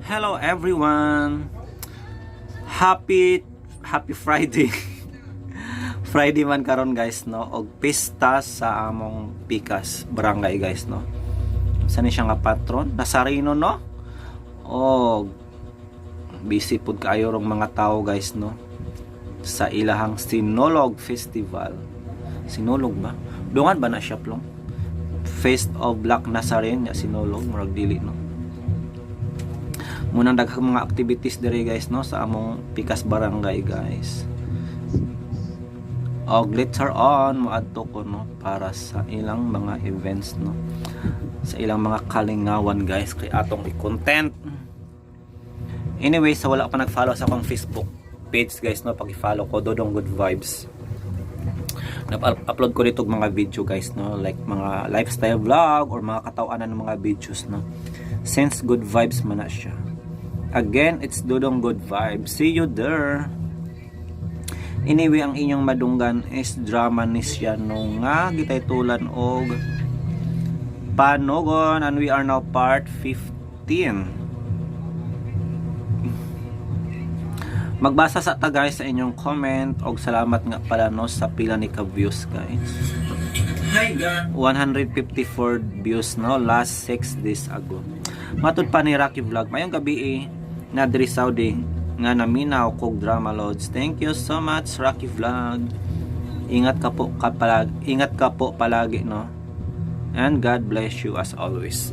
Hello everyone. Happy Friday. Friday man karon guys no, og pista sa among Pikas barangay guys no. Saan siya nga patron? Nasarino no? Og busy pud kaayo rong mga tao guys no. Sa ilahang Sinulog Festival. Sinulog ba? Dungan ba na siya plong? Feast of Black Nazarene ya Sinulog murag dili no. Munang daghang mga activities diri guys no sa among Pikas barangay guys. Og later on moadto ko no para sa ilang mga events no. Sa ilang mga kalingawan guys kay atong i-content. Anyway, sa wala pa nag-follow sa akong Facebook page guys no, paki-follow ko Dodong Good Vibes. Nap-upload ko dito mga video guys no, like mga lifestyle vlog or mga katawanan ng mga videos no. Since good vibes man na siya. Again, it's Dodong Good Vibes. See you there. Anyway, ang inyong madunggan is drama ni siya no nga gitay tulan og Panogon, and we are now part 15. Magbasa sa ta guys sa inyong comment og salamat nga pala no sa pila ni ka views guys. Hi God. 154 views no last 6 days ago. Matud pa ni Rocky Vlog mayong gabi na diri Saudi nga naminaw kog drama loads. Thank you so much Rocky Vlog. Ingat ka po palagi no. And God bless you as always.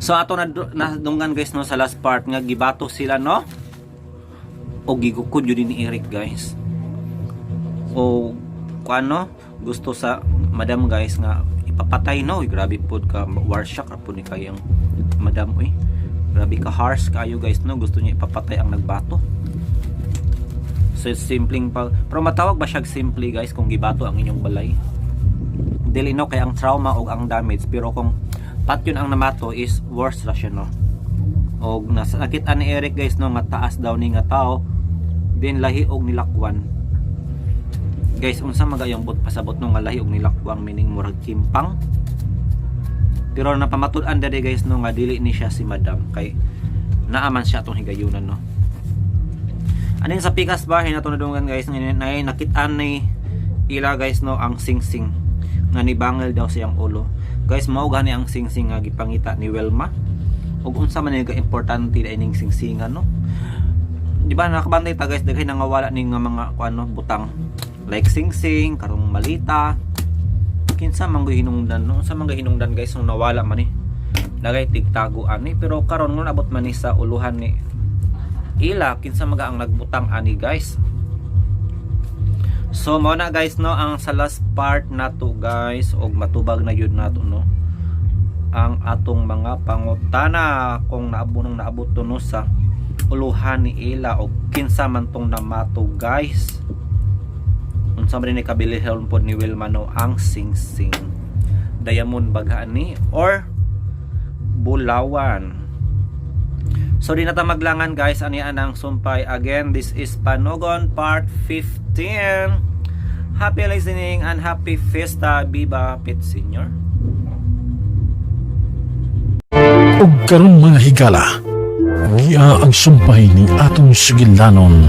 So ato na dunggan guys no sa last part nga gibato sila no. O gigukod yun ni Eric guys. O kuano gusto sa madam guys nga ipapatay no. Grabe pod ka warsyak po ni kayang madam oy. Grabe ka harsh kayo guys no. Gusto niya ipapatay ang nagbato. So it's simpleng pero matawag ba siya simple guys kung gibato ang inyong balay? Dili no kay ang trauma o ang damage, pero kung pat yun ang namato is worse ra siya no. Og nakita ni Eric guys no nga taas daw ni nga tao din lahi og nilakwan. Guys, unsa magayong pasabot no nga lahi og nilakwang meaning murag kimpang. Pero napamatud-an diri guys no nga dili ni siya si madam kay naaman siya atong higayunan no. Anin sa Pikas bahay na to nadungan guys nakit-an ni ila guys no ang singsing nga nibangel daw siyang ulo. Guys, mao gani ang singsing nga gipangita ni Wilma. Ug unsa man nga importante ining singsingan no. Di ba nakabantay ta guys daghay nangawala ning mga kuano butang like singsing karong malita. Kinsa man hinungdan no? Unsa man hinungdan guys nung nawala man daghay tigtaguan ni pero karon ngun abot man ni sa uluhan ni ila kinsa maga ang nagbutang ani guys. So mo na guys no ang sa last part nato guys og matubag na yun nato no ang atong mga pangutana kung naabot to no sa uluhan ni ila o kinsa man tong namato guys. Unsa man ni kabilihon pod ni Wilma no ang singsing diamond baghaan ni or bulawan. So di na ta maglangan guys ani anang sumpay. Again, this is Panogon part 15. Happy listening and happy fiesta. Viva Pet Senior. Ug karon mga higala, iya ang sumpay ni atong sugilanon.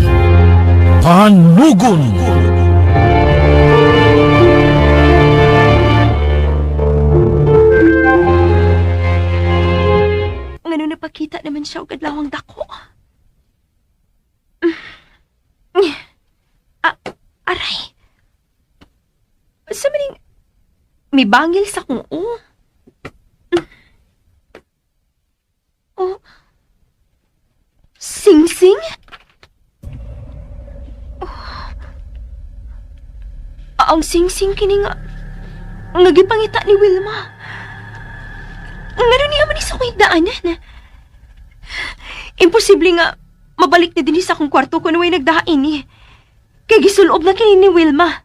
Panogon! Ngano napakita naman siya og adlawang dako. Aray. Sa maning may bangil sa kung Oh. Sing-sing? Oh. Ang sing-sing kini nga nagipangita ni Wilma. Ngano niya man sa kuy daanan. Imposible nga mabalik na din sa akong kwarto kung naway nagdahain ni. Kay gisulob na kini ni Wilma.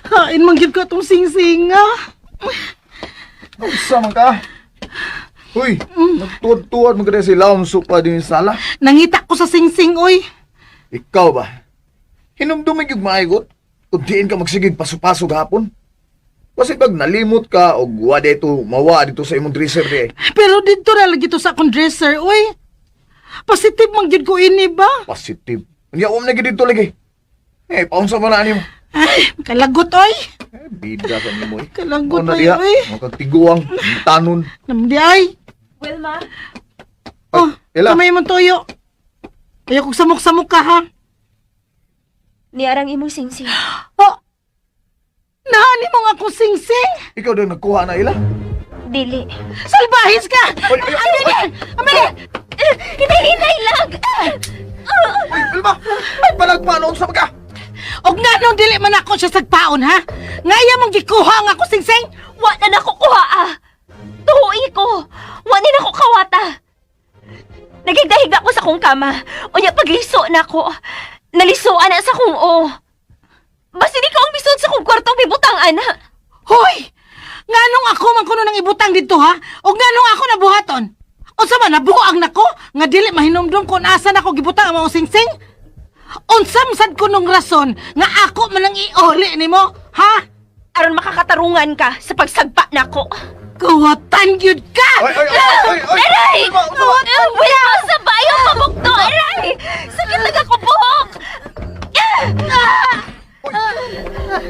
Hain manggid ko itong sing-sing nga. Sa man ka? Uy, nagtuwad-tuwad magkada si Laom Supa din sa sala. Nangita ko sa sing-sing, oy. Ikaw ba? Hinumdumig yung maigot? Kuntiin ka magsigig paso-paso gahapon. Kasi pag nalimot ka o wala dito, mawa dito sa imong dresser di eh. Pero dito na lagi to sa akong dresser, uy. Positive man gyud ko ini ba? Positive. Hindi ako na dito lagi. Eh, paunsa mo na mo. Ay, kalagot, oy. Eh, bida ka niyo mo eh. Kalagot Ano na ay, diha? oy. Makatiguang, tanon. Namdi ay. Wilma? Oh, Ela. kamay mong toyo. Ayaw kong samok-samok ka, ha? Niarang imong singsing. Oh, nahani mo nga akong sing-sing. Ikaw din nagkuha na ila. Dili. Salbahis ka! Oy, oy, oy, oy. Amali! Hinay lang! Uy, Wilma! Palagpanon sa mga! Og nga nung dili man ako siya sagpaon, ha? Ngaya mong gikuha nga ako sing-sing? Wa na nakukuha ah! Tuhui ko! Wa ni nako kawata! Nagigdahig ako sa kong kama. Unya pagliso na ko. Nalisuan na sa kong o. Basta di ka ang bisod sa kong kwartong bibutang ana. Hoy! Nga nung ako man kuno nang ibutang dito, ha? Og nga nung ako nabuhaton? Unsa man nabuang nako nga dili mahinumdum kung asa nako gibutang ang mga sing-sing? Unsam sad ko nung rason nga ako man ang iuli nimo, ha? Aron makakatarungan ka sa pagsagpa nako. Kawatan gyud ka! Oy, oy, oy, oy, oy! Aray! Wilma, unsa ba? Wala ako sa bayo pabukto! Aray! Sakit na ako buhok!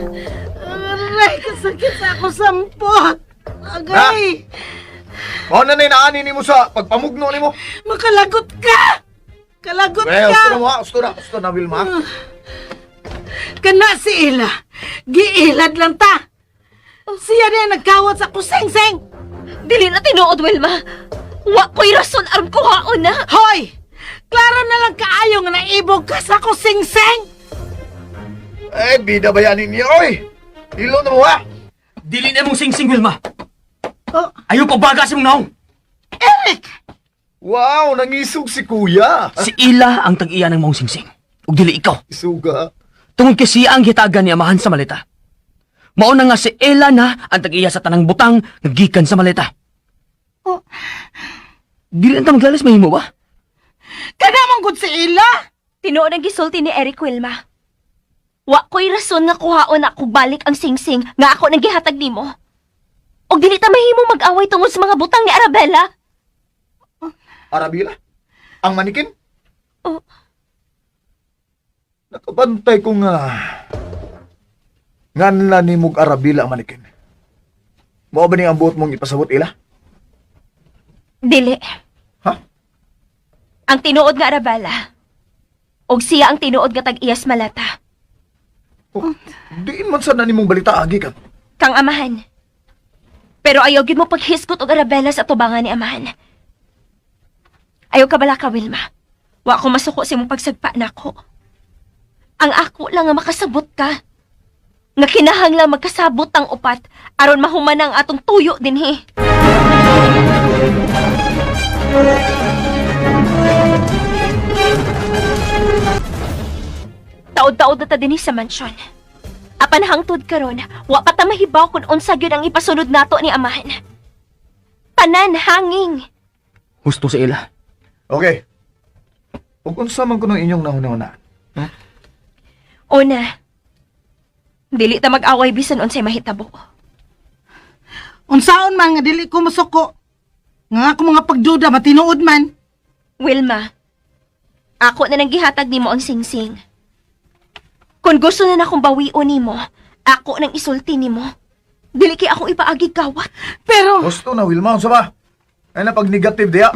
Aray, kasakit sa ako sampot! Agay! Mao na naani nimo sa pagpamugno nimo. Makalagot ka! Kalagot Well, ka! gusto na Wilma. Kana si Ila. Giilad lang ta. Siya na nagkawat sa kuseng-seng. Dili na tinuod, Wilma. Wa ko'y rason aron kuhaon na. Hoy! Klaro na lang kaayo nga naibog ka sa kuseng-seng. Eh, bida ba yan ninyo, oy? Ilo na mo, ha? Dili na mong sing-sing, Wilma. Oh, Ayaw pagbaga sa mong naong. Eric! Wow, nangisog si kuya. Si Ila ang tag-iya ng mong sing-sing. Ug dili ikaw. Isuga. Tungod kasi ang gitagan ni amahan sa maleta. Mauna nga si Ela na ang tag-iya sa tanang butang nagikan sa maleta. Oh. Dili na maglalas mahimo ba? Kanamang gud si Ila. Tinuod ang gisulti ni Eric, Wilma. Wa ko'y rason nga kuhaon na kung balik ang singsing nga ako nang gihatag nimo. Og dili ta mahimo mag-away tungod sa mga butang ni Arabella. Arabila? Ang manikin? Oh. Nakabantay ko nga. Nganla ni mong Arabila ang manikin. Mao ba ni ang buot mong ipasabot ila? Dili. Ha? Ang tinuod nga Arabella. Og siya ang tinuod nga tag-iyas malata. Oh, diin man sana ni mong balita agi ka. Kang amahan. Pero ayaw gid mo paghisgot og Arabella sa tubangan ni amahan. Ayaw ka bala ka, Wilma. Wa ko masuko sa imong pagsagpa nako. Ang ako lang nga makasabot ka. Nga kinahanglang magkasabot ang upat aron mahuman ang atong tuyo dinhi. Taod-taod na ta dinhi sa mansyon. Apan hangtod karon, wa pa ta mahibaw kung unsa gyud ang ipasunod nato ni amahan. Tanan hanging. Husto si Ela. Okay. Ug unsa man kuno inyong nahuna-una? Una, dili ta mag-away bisan unsay mahitabo. Unsaon man nga dili ko masuko. Nga ako mga pagduda matinuod man. Wilma, ako na nang gihatag nimo ang singsing. Kung gusto na akong bawion nimo, ako nang isulti nimo. Dili kay akong ipaagi kawat. Pero, Gusto na Wilma unsa ba? Ay na pag negative diya.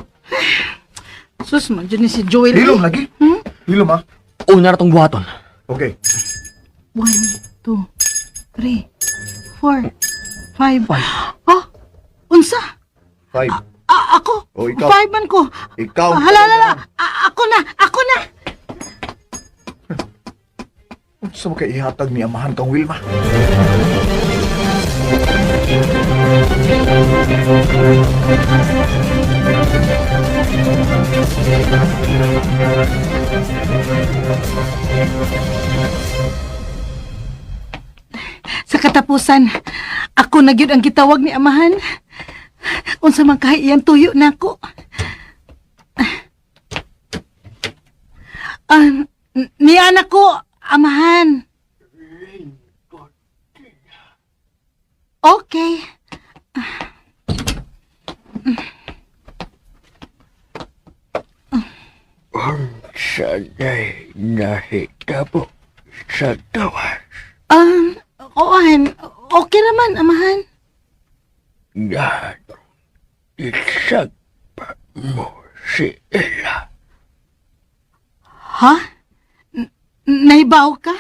sus man dyan ni si Joel. Hilom lagi. Hilom ha. Una na tong buhaton. Okay. 1, 2, 3, 4, 5. Oh, unsa? 5. Ako. Oh, ikaw. 5 man ko. Ikaw. Hala. Ako na. Unsa mo kay ihatag ni amahan kang Wilma? Sa katapusan, ako na gyud ang gitawag ni amahan. Unsa man kahi iyang tuyo nako. Niya na ko, amahan. Anay nahitabo sa gawas. Kuan, okay naman, amahan. Gano isag pa mo si Ella. Ha? Naibaw ka?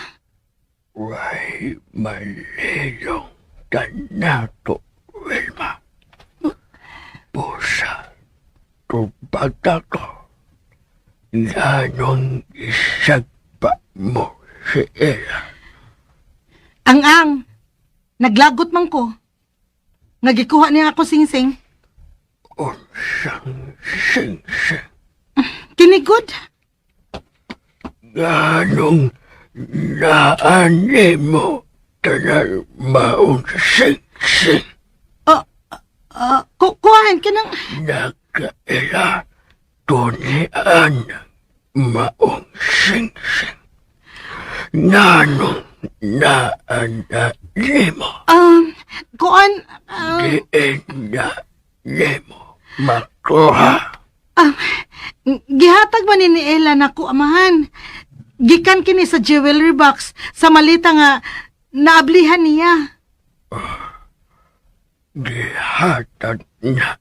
Way malilong tanato, Wilma. Pusa, tubagta ko. Ganong isag pa mo si Ella. Ang, naglagot man ko. Nagikuha niya ako singsing. Unsang sing-sing. Kinigod? Ganong naani mo tanan maong sing-sing. Kuhaan ka ng... Nakaila tunian maong sing-sing. Nanong naanani mo. Kuhaan... Diin na nemo makuha. Gihatag man ni Ella na ko, amahan. Gikan kini sa jewelry box sa malita nga naablihan niya. Gihatag na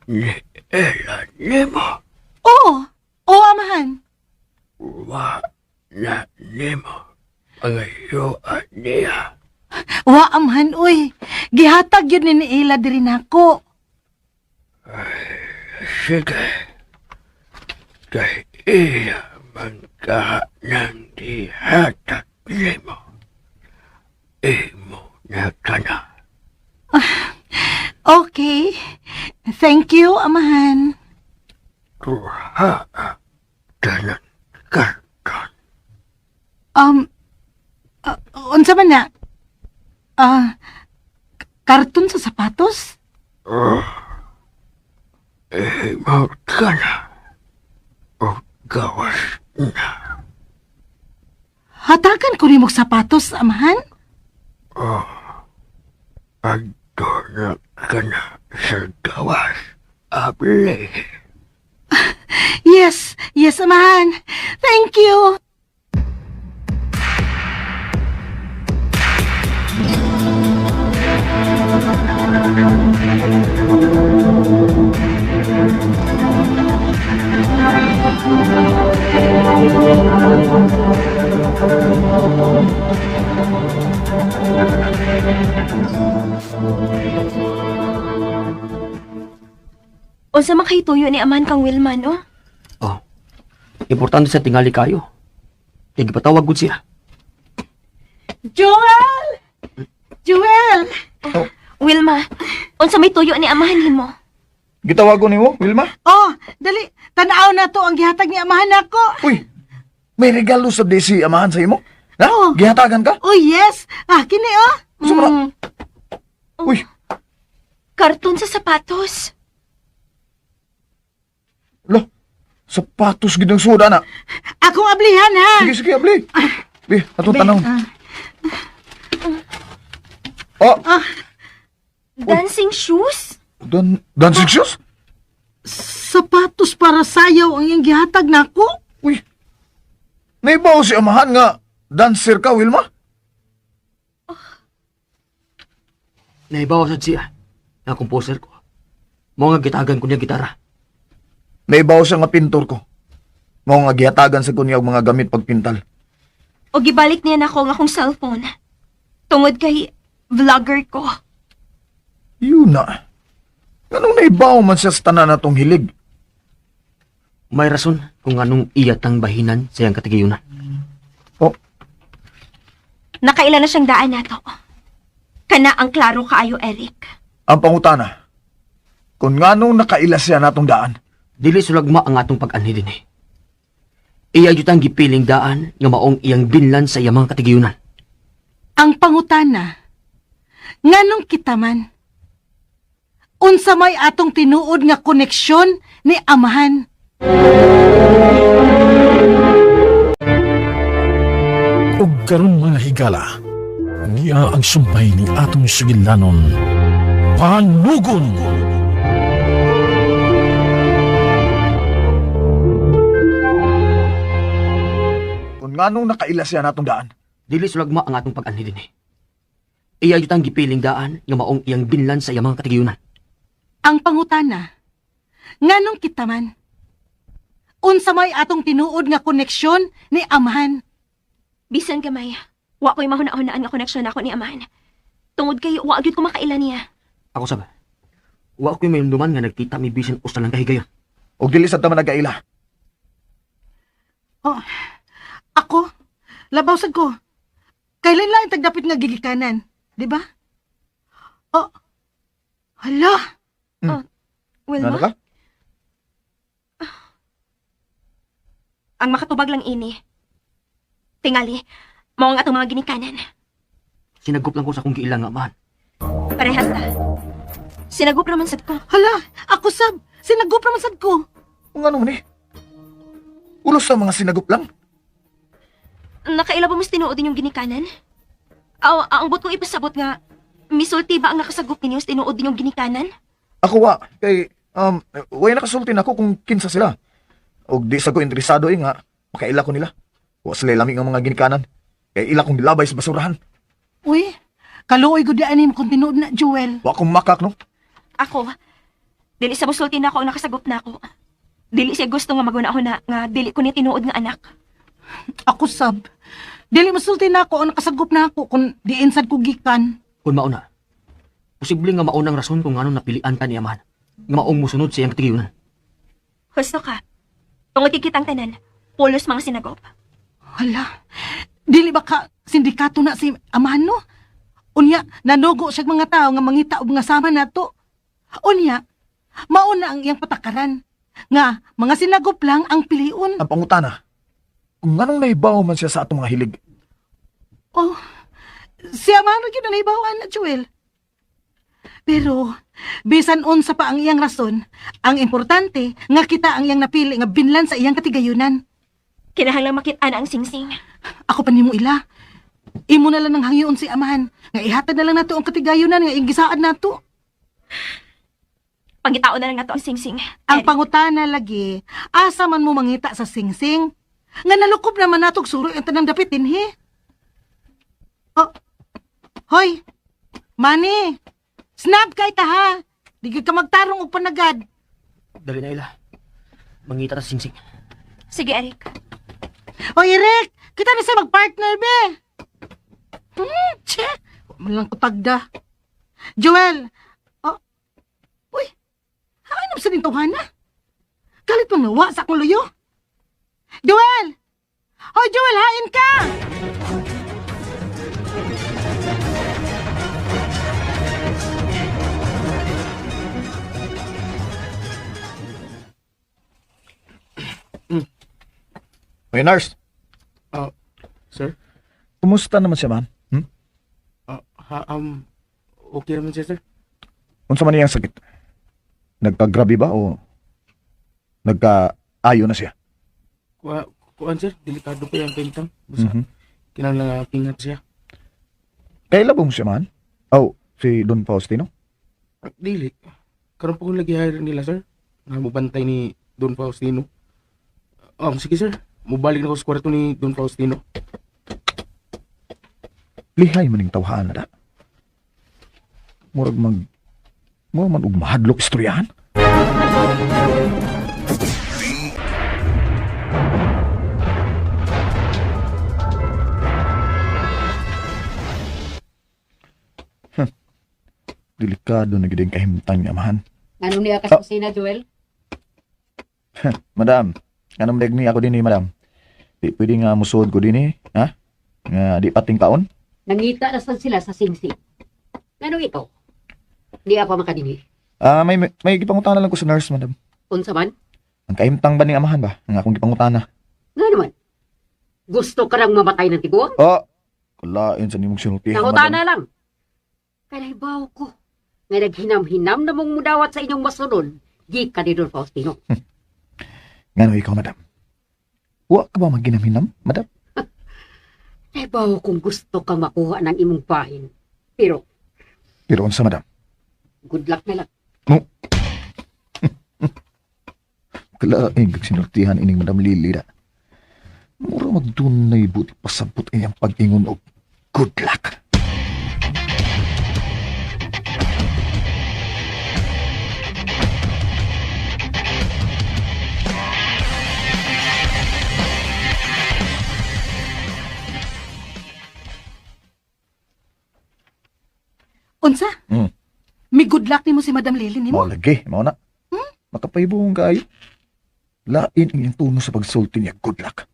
ni Ella nemo. Oo, amahan. Wa na nemo pangayuan niya. Wa, amahan, uy. Gihatag yun ni Ella diri nako. Sige. Kay iya mangka ng dihatag nemo. Imo na ka na. Okay. Thank you, amahan. Tuha tanan karton. Unsa man na? Karton sa sapatos? Imo ka na. O gawas na. Hatagan ko ni mong sapatos, amahan? Adto na ka na sa gawas. Able. Yes, amahan. Thank you. Unsa makahituyo ni amahan kang Wilma, no? Oh, importante sa tingali kayo. Tigpatawag gud siya. Joel! Wilma, unsa may tuyo ni amahan nimo? Gitawago nimo, Wilma? Oh, dali. Tanaw na to ang gihatag ni amahan nako. Uy, may regalo sa desi amahan sa imo? Ha? Oh. Gihatagan ka? Oh, yes. Kini, oh. Sumara. Uy, Karton sa sapatos. lo, sapatos ginang soda na. Akong ablihan, ha? Sige, abli. Bi, atong Be, tanaw. Oh, Dancing shoes? dancing shoes? sapatos para sayaw ang iyang gihatag nako. Uy, naibaw si amahan nga dancer ka, Wilma? Naibawa sad siya. Na composer ko. Mo nga gitagan ko niya gitara. Naibaw siya nga pintor ko. Mao nga gihatagan sa kunya og mga gamit pagpintal. O gibalik niya nako nga akong cellphone. Tungod kay vlogger ko. Yun na. Anong naibaw man siya sa tanan natong hilig? May rason kung anong iyatang bahinan sa iyang katigayunan. Oh, Nakaila na siyang daan nato. Kana ang klaro kaayo, Eric. ang pangutana. Kung nganong nakailas siya natong daan, Dili sulagma ang atong pag-anhi din eh. Iya yutang gipiling daan nga maong iyang binlan sa iyang mga katigayunan. Ang pangutana, nganong kita man? Unsa may atong tinuod nga koneksyon ni amahan? Ug karon mga higala, niya ang sumpay ni atong sugilanon. Panugon! Nganong nakaila siya natong daan? Dili sulagma ang atong pag-anhi din eh. Iya yutang gipiling daan nga maong iyang binlan sa iyang mga katigayunan. Ang pangutana, nganong kita man? Unsa may atong tinuod nga koneksyon ni amahan? Bisan gamay, wa ko'y mahuna-hunaan nga koneksyon ako ni amahan. Tungod kayo, wa gyud ko makailan niya. Ako sab. Wa ko'y may duman nga nagkita mi bisan usa lang kahigayon. O dili sad ta man nagaila. Oh, ako, labaw sad ko. Kailan lang tagdapit nga gigikanan, di ba? Oh, hala, Wilma, Ngano ka? ang makatubag lang ini. Tingali, mao ang atong mga ginikanan. Sinagop lang ko sa kong giilang nga amahan. Parehas ta. Sinagup naman sad ko. hala, ako sab, sinagup naman sad ko. Ngano man eh? Ulos sa mga sinagup lang. Nakaila ba mas tinuod yung ginikanan? Ang bot kong ipasabot nga, misulti ba ang nakasagup ninyo sa tinuod yung ginikanan? Ako wa, kay, way nakasultin ako kung kinsa sila. O di sa ko interesado nga, makaila ko nila. Wa sila lamig ang mga ginikanan. Kay ila kong dilabay sa basurahan. Uy, kaluoy ko di anim kung tinuod na, Joel. Wa akong makak, no? Ako, dili sa musulti na ako ang nakasagup na ako. Dili siya gusto nga magunahon na nga dili ko ni tinuod nga anak. Ako sab, dili masulti na ako o nakasagup na ako kung diin sad ko gikan. Kung mauna, posible nga maunang rason kung anong napilian ka ni amahan. Nga maong musunod sa iyang katigayunan. Gusto ka. Tungod kikitang tanan, pulos mga sinagop. Hala, dili ba ka sindikato na si amahan no? Unya, nanugo siya mga tao nga mangita og nga sama nato. Unya, mauna ang iyang patakaran. Nga, mga sinagop lang ang piliun. Ang pangutana, kung anong naibaw man siya sa atong mga hilig. Oh, si amahan yun na naibawaan na, Joel. Pero, bisan unsa pa ang iyang rason, ang importante nga kita ang iyang napili nga binlan sa iyang katigayunan. Kinahanglang makita na ang singsing. Ako pa nimo ila. Imo na lang nang hangyoon si amahan. Nga ihatag na lang nato ang katigayunan nga iyang gisaad nato. Pangitaon na lang nato ang singsing. Ang pangutana lagi, asa man mo mangita sa singsing? Nga nalukob naman natog suro ang tanang dapit dinhi. Oh, hoy, Manny, snap kay ta ha. Di gyud ka magtarong og panagad. Dali na ila. Mangita ta sa singsing. Sige, Eric. Hoy, Eric, kita na siya magpartner, be. Che, malang kutagda. Joel, oh, uy, hanap sa nintuhana. Galit pang nawa sa akong luyo. Joel! Hoy, Joel, hain ka! May nurse, Sir? kumusta naman siya man? Okay naman siya, sir. Unsa man iyang sakit? Nagka-grabe ba o nagka-ayo na siya? Kuan, sir, delikado pa yung pintang. Basta, Mhm. kinahanglan pingat siya. Kailan ba mo siya man? Oh, si Don Faustino? Dili. Karon po kung lagi hire nila, sir. Nga mubantay ni Don Faustino. Sige, sir. Mubalik na ko sa kwarto ni Don Faustino. Lihay man yung tawhaan na da. Murag man og mahadlok istoryahan. Delikado na gid ang kahimtang ni amahan. Anong niya ka sa kusina, Joel? Madam, anong leg ni ako din madam? Di pwede nga musuod ko din ha? Nga di pating kaon? Nangita na sad sila sa singsing. Anong ikaw? Di ako makadini. May gipangutana lang ko sa nurse, madam. Unsa man? Ang kahimtang ba ni amahan ba? Ang akong gipangutana. Nga naman. Gusto ka rang mamatay ng tiguang? Oh, kulain sa nimong sinultihan, Nangutana lang. Kalaibaw ko. Nga naghinam-hinam na mong mudawat sa inyong masunod. Di ka ni Don Faustino. Ngano ikaw, madam? Wa ka ba magginam-hinam, madam? Kalaibaw kung gusto kang makuha ng imong bahin. Pero, Pero unsa, madam? good luck na lang. Kalain kag sinultihan ining madam Lily da. Mura magdunay buti pasabot iyang pag-ingon og good luck. Unsa? Hmm. May good luck ni mo si Madam Lily ni Mao mo? lagi, mao na. Makapaybong kayo. Lain ang iyang tono sa pagsulti niya, good luck.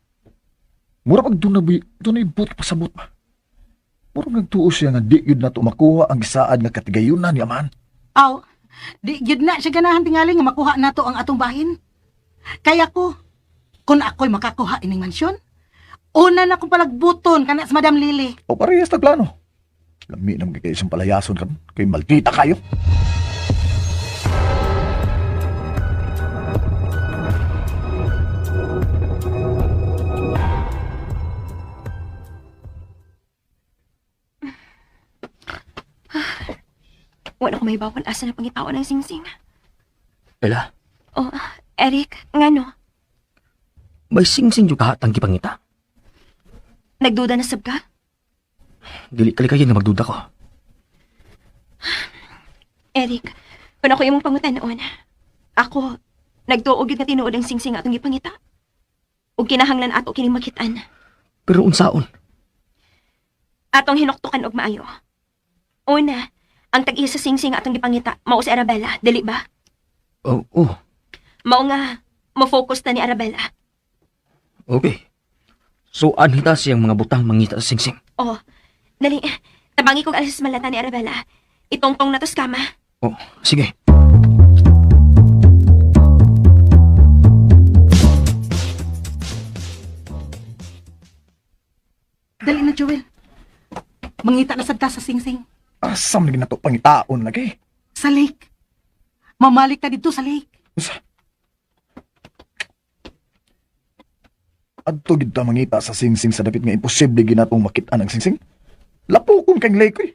Mura pag dunay buti pasabot ba? Mura nagtuo siya nga di yun na makuha ang gisaad nga katigayunan ni Amahan. Aw, di gyud na siya ganahan tingali nga makuha nato ang atong bahin. Kaya ko, kung ako'y makakuha ining mansyon, una na kong palagbuton kana sa Madam Lily. O parehas na plano. Lami nang kayo isang palayason kan. Kay maldita kayo. Wala ko may bawal asa na pangitawan ng singsing. Ela, Oh, Eric, ngano? may singsing yung kahatang gipangita. Nagduda na sab ka? Dili kalikayin na magduda ko. Eric, kung ako imong pangutan noon, ako, nagtuog yun na tinuod ang singsing atong gipangita. Ug kinahanglan ato kining makitaan. Pero unsaon? Atong hinuktukan og maayo. Una, ang tag-iya sa singsing atong gipangita, mao si Arabella, dili ba? Oh, Mao nga, mo-focus na ni Arabella. okay. So, anhita siyang mga butang mangita sa singsing. Oh, dali, tabangi kong alas malata ni Arabella. Itongtong na to sa kama. Oh, sige. Dali na, Joel. Mangita na sad ta sa singsing. Asam lagi na to pangitaon lagi. Sa lake. Mamalik ta dito sa lake. Usa. Adto gid ta mangita sa singsing sa dapit nga imposible ginatong makit-an ang singsing. Lapukon kang lake eh.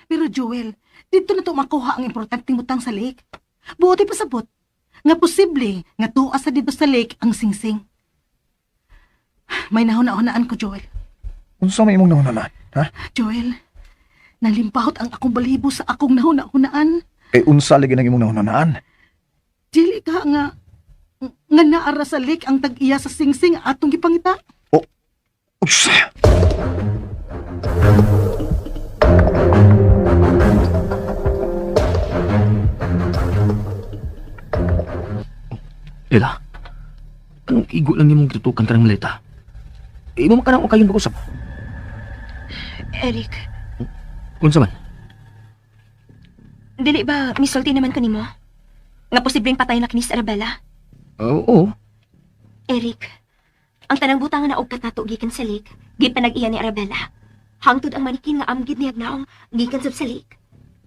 Pero Joel, dito na to makuha ang importanteng butang sa lake. Buti pasabot. Nga posible nga tuwa sa dito sa lake ang singsing. May nahuna-hunaan ko, Joel. Unsa may imong nahunanan, ha? Joel, nalimpahot ang akong balibo sa akong nahuna-hunaan. Kay unsa lagi nang imong nahunanan? Dili ka nga naara sa lake ang tag-iya sa singsing atong gipangita. Usa. Ela, anong igo lang nimong tutukan ka ng malita? Imo makanang o kayong mag-usap. Eric, Unsa man? dili ba misulti naman ko nimo? Nga posibleng patay na kini si Arabella? Oo. Eric, ang tanang butangan na og katato gikan sa lake, gipanag-iya ni Arabella. Hangtod ang manikin nga amgid niya naong gikan sab sa lake.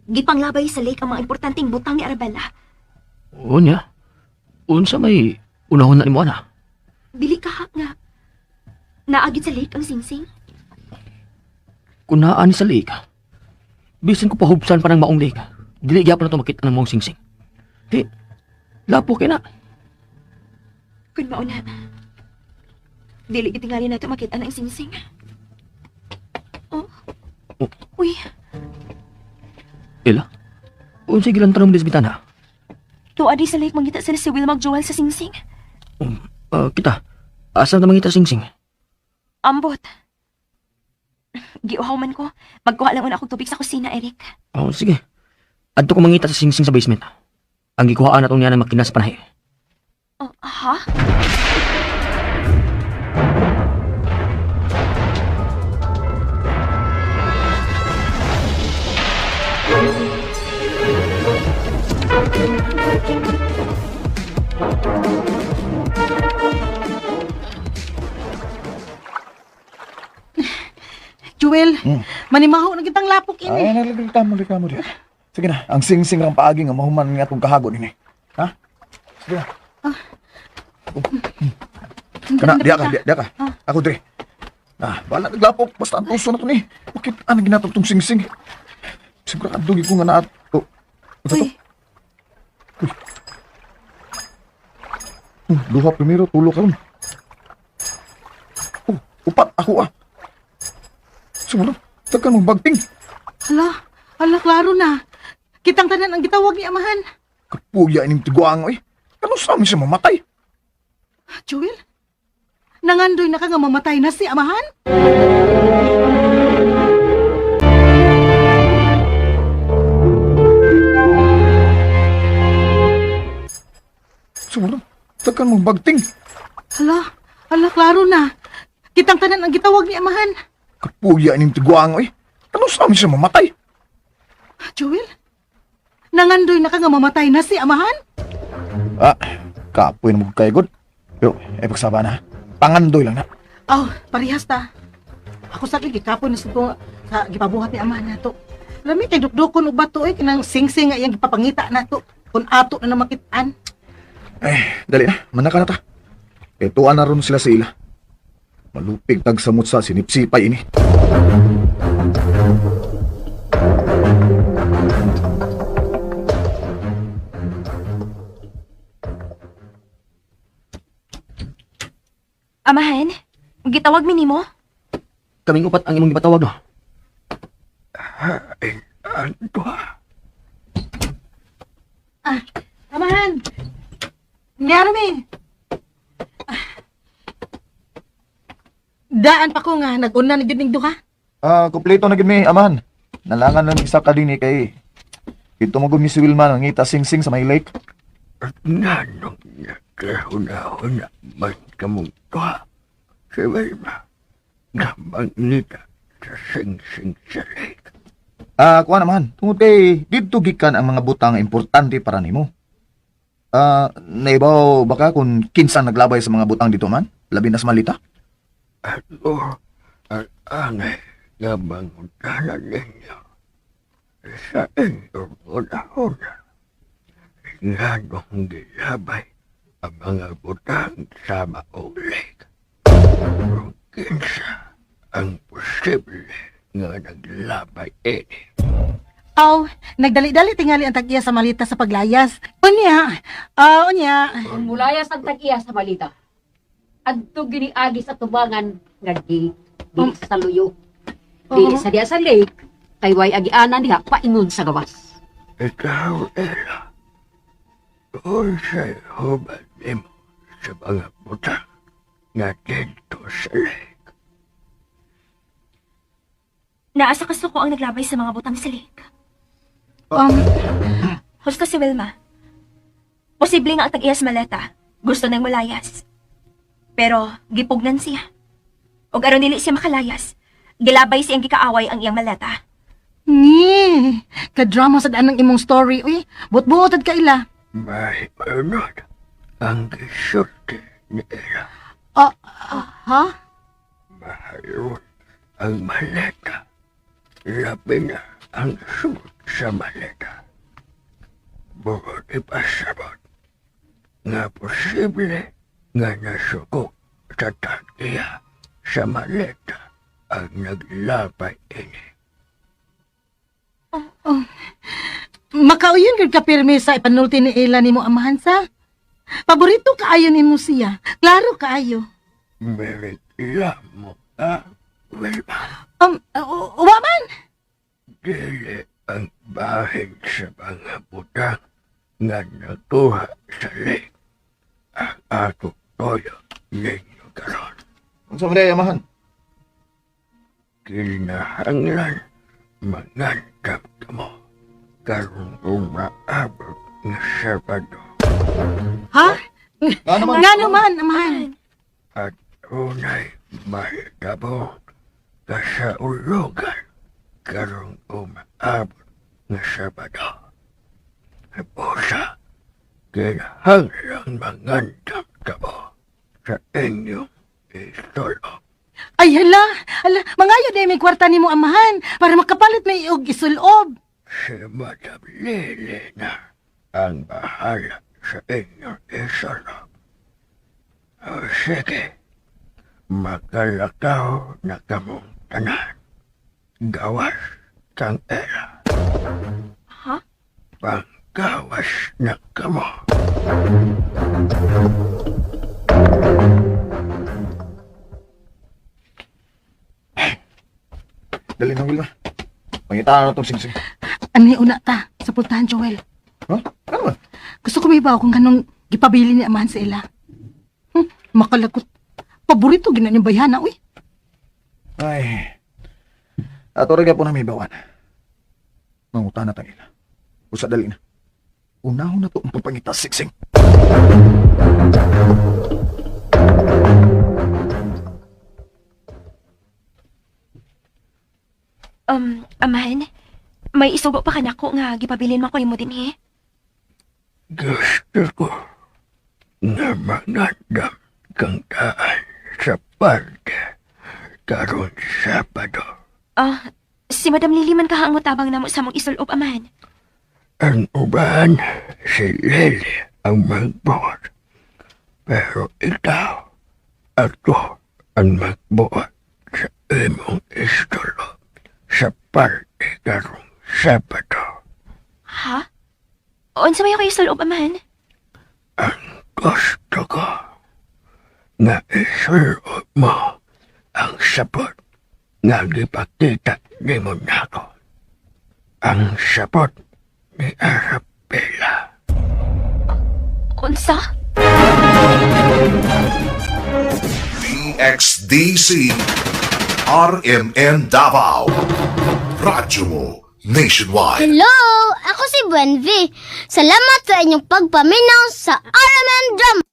Gipanglabay sa lake ang mga importanteng butang ni Arabella. Oo niya. Unsa may unahon na nimo ana? Dili ka nga naagid sa lake ang singsing. Kung naani sa lake, bisan ko pahubsan pa ng maong lake, dili gyapon na to makita ng maong singsing. Di, lapo kay na. Kun mauna, dili gitingali nato makita ng singsing. Oh. Uy, Ela, unsa gilan tanong disbitan ha? tuwa di sa lake mangita sila si Will mag-Joel sa singsing. Kita, asa na mangita singsing? Ambot. Giuhaw man ko. Magkuha lang una akong tubig sa kusina, Eric. Oh, sige. Adto ko mangita sa singsing sa basement. Ang gikuhaan natong niya ng makina sa panahe. Oh, ha? Joel, manimaho na kitang lapok ini. Ay, nalagay mo diyan. Sige na, ang singsing ang paagi nga mahuman nga itong kahago nini. Ha? Sige na. Kana, diya ka. Ako dire. Bala naglapok, basta ang tuso na to ni. Bakit ano ginatong tong singsing? Sigurado ko nga naat. Ano to? Uy, Duha primero, tulo karon. Upat ako ah. Sumuro, takan mong bagting. Hala, klaro na. Kitang tanan ang gitawag ni amahan. Kapuya ining tiguang eh. Ano sa amin siya mamatay? Joel, nangandoy na ka nga mamatay na si amahan? Sumuro, takan mong bagting. Hala, klaro na. Kitang tanan ang gitawag ni amahan. Kapuya ining tiguang eh. Ano sa amin siya mamatay? Joel, nangandoy na ka nga mamatay na si amahan? Ah, kapoy na mo kay God. Pero, pagsaba na. Pangandoy lang na. Parihas ta. Ako sabi, gikapoy na sa gipabuhat ni amahan na to. Lami kay dukdukon og bato kinang singsing nga iyang gipapangita na to. Kung ato na namakitaan. Dali na. Manaka na ta. Tuan na ron sila sa ila. Malupig tagsamot sa sinipsipay ini. Amahan, gitawag mi nimo? Kaming upat ang imong gipatawag no. Amahan! Ngaro mi! Daan pa ko nga, nag-una na gining duha. Kompleto na gid mi, amahan. Nalangan na isa ka din kay ito mo gud mi si Wilma ngita sing-sing sa may lake. Nanong niya kahuna-huna man kamong tuha. Si Wilma, namang nita sa sing-sing sa lake. Kuha naman. Tungod kay didto gikan ang mga butang importante para nimo. Naibaw baka kung kinsa naglabay sa mga butang dito man? Labi na sa malita? Ano ang angay nga mangutanan ninyo sa inyong una-una? Nganong gilabay ang mga butang sa maong lake? Kung kinsa ang posible nga naglabay ini? Nagdali-dali tingali ang tag-iya sa malita sa paglayas. Unya. Kung mulayas ang tag-iya sa malita, adto giniagi sa tubangan nga dili sa luyo. Dili sa diya sa lake, kay way agianan diha paingon sa gawas. Ikaw, Ella, doon sa'y hubad mo sa mga butang nga dito sa lake. Naasa kasuko ang naglabay sa mga butang sa lake. Husto si Wilma. Posible nga ang tag-iya sa maleta. Gusto nang malayas. Pero, gipugnan siya. O aron dili siya makalayas. Gilabay siyang gikaaway ang iyang maleta. Ka-drama sa daan ng imong story. Uy, buot-buotad ka ila. May manod ang gisulti ni Ella. Ha? Mahayon ang maleta. Labi na ang suot sa maleta. Bukod ipasabot nga posible nga nasuko sa tag-iya sa maleta ang naglabay ini. Makauyon ka pirmi sa ipanulti ni Ella ni mo amahan sa? Paborito kaayo ni mo siya. Klaro kaayo. Merit mo, Wilma. Uwa man? Dili ang bahin sa mga butang nga nakuha sa lake. Ang ato toyo ninyo karon. Ang sa mga amahan. Kinahanglan mangantang mo karong umaabot nga Sabado. Ha? Nga naman, amahan. At unay mahitabo ka sa ulugan karong umaabot nga Sabado. Pusa, kinahanglan mangantang mo sa inyong istolo. Ay, hala, mangayo na may kwarta ni mo amahan para makapalit na iog isulob. Si Madam Lily na ang bahala sa inyong istolo. O sige, makalakaw na kamong tanan. Gawas kang Ella. Ha? Panggawas na kamo. Dali na, Wilma. Pangitaan na itong singsing. Ani una ta, sa pultahan, Joel. Ha? Ano ba? Gusto ko may bawa kung kanong gipabili ni amahan sa ila. Makalagot. Paborito gina niyang bayhana, uy. Ay. Ato rin po na may bawan. Mangutan na tangila. Usa dali na. Unahon na to ang pagpangita siksing. Amahan, may isugo pa ka nako nga gipabilin man ko nimo dinhi. Gusto ko na manandam kang daan sa parke karon Sabado. Si Madam Lily man kahangot tabang namo sa mong isulob, amahan. Ang uban si Lily ang magbuhat. Pero ikaw, ako ang magbuhat sa imong istolo sa parke karong Sabado. Ha? Unsa may ako isulob, amahan? Ang gusto ko na isulod mo ang sapot nga gipakita ni mo nako. Ang sapot ni Arabella. Unsa? DXDC RMN Davao Radyo mo nationwide. Hello! Ako si Buenvi. Salamat sa inyong pagpaminaw sa RMN Drama.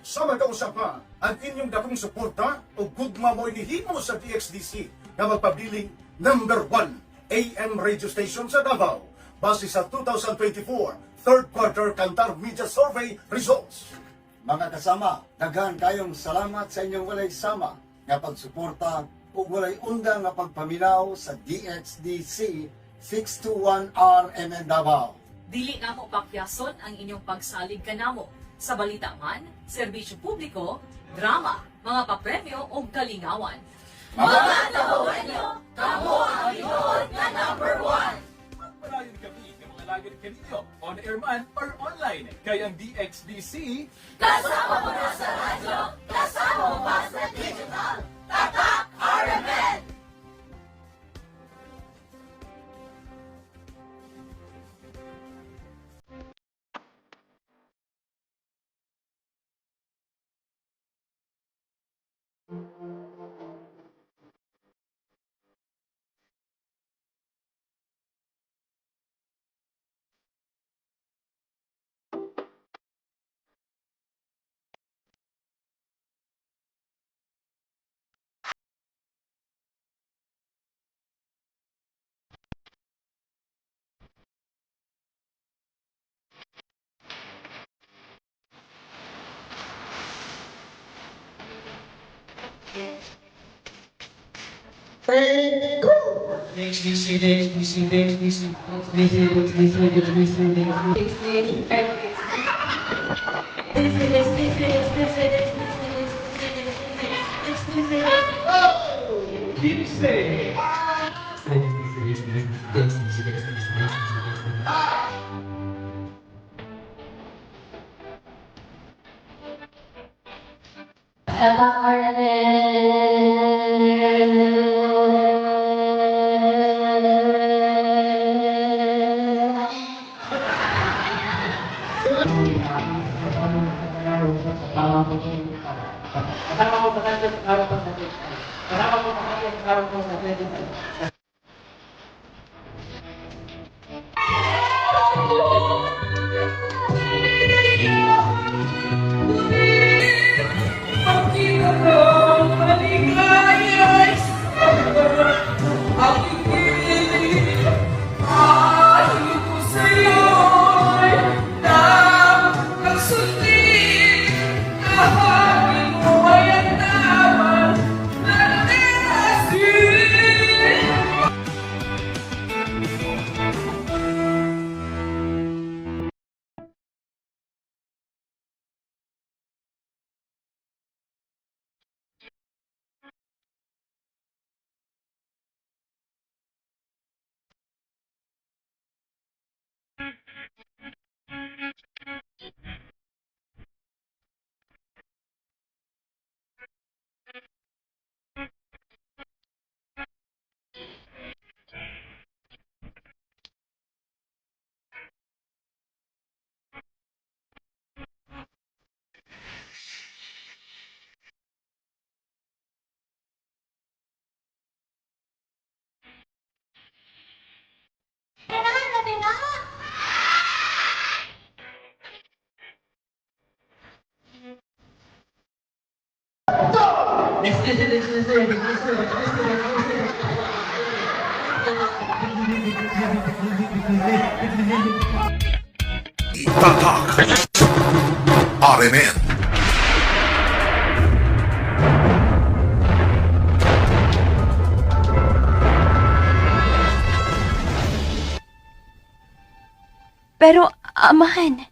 Sa magkausapan, ang inyong dakong suporta o gugma mo inihimo sa DXDC na magpabiling number 1 AM radio station sa Davao base sa 2024 third quarter Kantar Media Survey results. Mga kasama, daghan kayong salamat sa inyong walay sama nga pagsuporta ug walay undang nga pagpaminaw sa DXDC 621R MN Davao. Dili na mo pakyason ang inyong pagsalig kanamo sa balita man, serbisyo publiko, drama, mga papremyo o kalingawan. Mga tawagan nyo, kamo ang lingkod na number 1! Magpalayon kami ng mga lagyan kaninyo, on air man or online. Kaya ang DXDC, Kasama mo na sa radyo, kasama mo pa sa digital. Tatak RMN! Tatak RMN. Pero, amahan,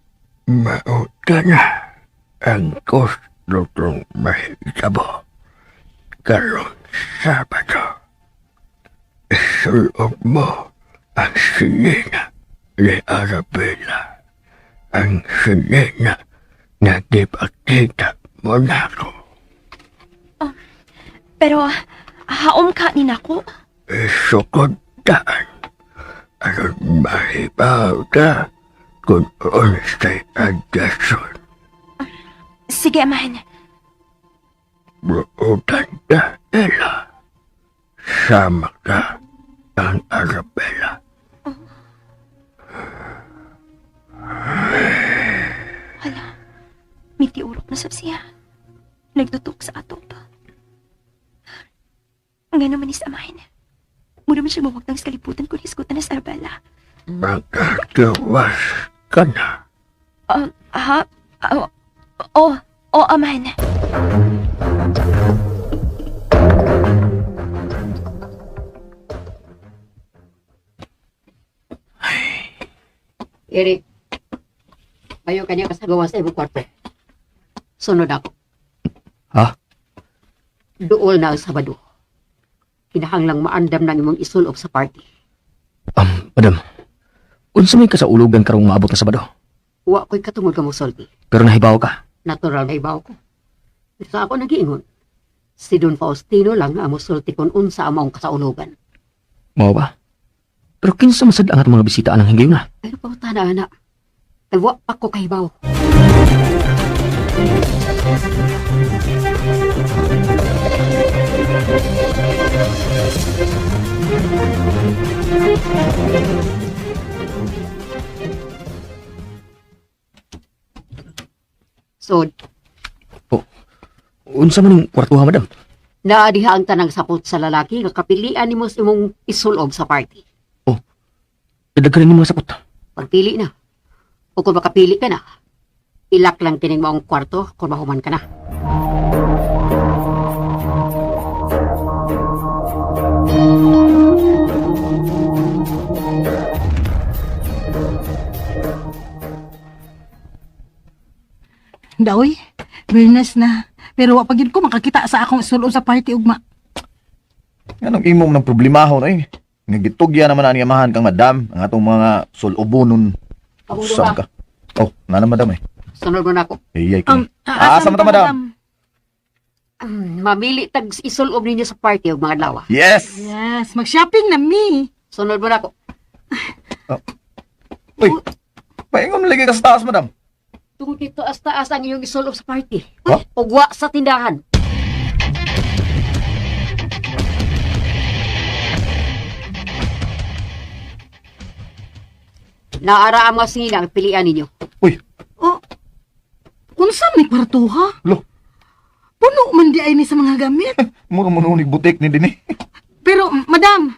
Mauta na ang gusto kong mahitabo. Karong Sabado, isulob mo ang sinina ni Arabella. Ang sinina na dipakita mo na ako. pero haom ka ni nako. Isukod daan. Aron mahibaw ka kung unsay adyason. Sige, amahan. Buutan ka, Ella. Sama ka ang Arabella. Hala, mitiurok na sab siya. Nagtutok sa ato pa. Nga naman is amahan. Muna man siya mawagtang sa kaliputan kung hisgutan na sa Arabella. Magkagawas ka na. Amahan. Eric, ayaw kanya kasagawa sa imong kwarto. Sunod ako. Ha? Duol na ang Sabado. Kinahanglang maandam ng imong isulob sa party. Madam, unsa may kasaulugan karong maabot na Sabado? Wa ko'y katungod ka mo sulti. Pero nahibaw ka. Natural na ibaw ko. Sa ako nagiingon, si Don Faustino lang ang musulti kung unsa ang maong kasaulugan. Mao ba? Pero kinsa masad ang atong mga bisita anang hinggayon na? Pero pautana, anak. Ay, wa pa ko kahibaw. So, Unsa man yung kwartuha, madam? naadiha ang tanang sapot sa lalaki nga kapilian nimo sa imong isulob sa party. Dadagkanin ni mga sapot. Pagpili na. O kung makapili ka na, ilak lang kining maong kwarto kung mahuman ka na. Daoy, fairness na. Pero wa pagid ko makakita sa akong isulob sa party ugma. Anong imong ng problemaho na eh. Nagitugya naman ang yamahan kang madam, ang atong mga sulubunon. Saan ka? Oh, nga na madam eh. Sunod mo na ako. Iyay ka. Asa mata madam? Mamili tag isulob ninyo sa party og mga lawa. Yes! Yes, mag-shopping na mi. Sunod mo na ako. Uy, paingon lagi ka sa taas madam. Tungkol dito taas ang iyong isulob sa party. Huh? Ugwa sa tindahan. Naara ang mga silang pilian ninyo. Unsa may kwartuha? Lo. Puno man di ay ni sa mga gamit. Mura mo nunig butik ni din eh. Pero, madam,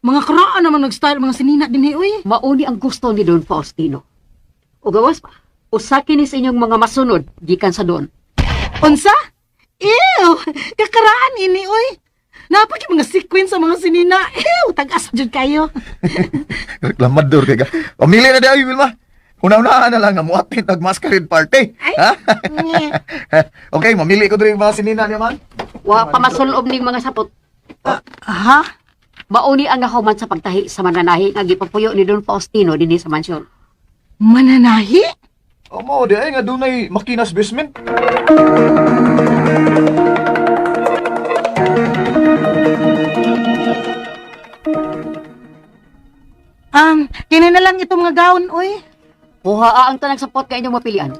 mga karaan naman nag-style mga sinina din eh, uy. Mauni ang gusto ni Don Faustino. O gawas pa, usakin ni sa inyong mga masunod, gikan sa Don. Unsa? Ew! Kakaraan ini, uy. Napaki mga sequence sa mga sinina. Ew! Tag-asa dyan kayo. Reklamador kay ka. Pamili na daw, Wilma. Una-unahan na lang na muatin tag-masquerade party. Ha? Okay, mamili ko din yung mga sinina niya man. Wa pa masulob ning mga sapot. Ha? Mauni ang nahuman sa pagtahi sa mananahi nga gipapuyo ni Don Faustino dinhi sa mansyon. Mananahi? Omo, di ay nga dunay makinas basement. Kini na lang itong mga gaon, uy. Buhaa ang tanang sapot ka inyong mapilian.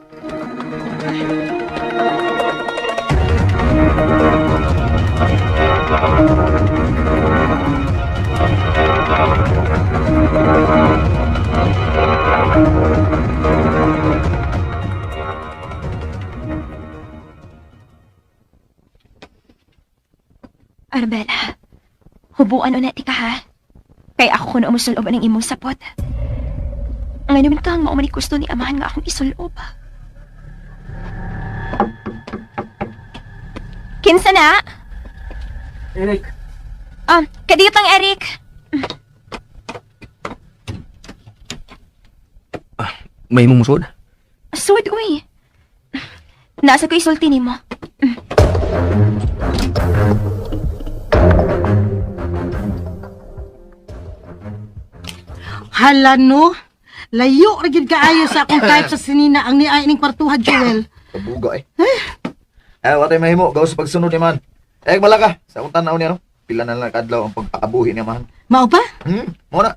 Arabella, hubuan o na ka ha. Kay ako na umusulob ng imong sapot. Ngayon naman kang maumani gusto ni amahan nga akong isulob. Kinsa na? Eric. Kaditang Eric. May mong musod? Sud, uy. Nasa ko isulti ni mo. Hala no, layo ra gyud kaayo sa akong type sa sinina ang niay ning kwartuha, Joel. Kabuga watay mahimo, gawas sa pagsunod ni man. Malaka, sa akong tanaw niya, no? Pila na lang kadlaw ang pagpakabuhi niya, man. Mao pa? Muna.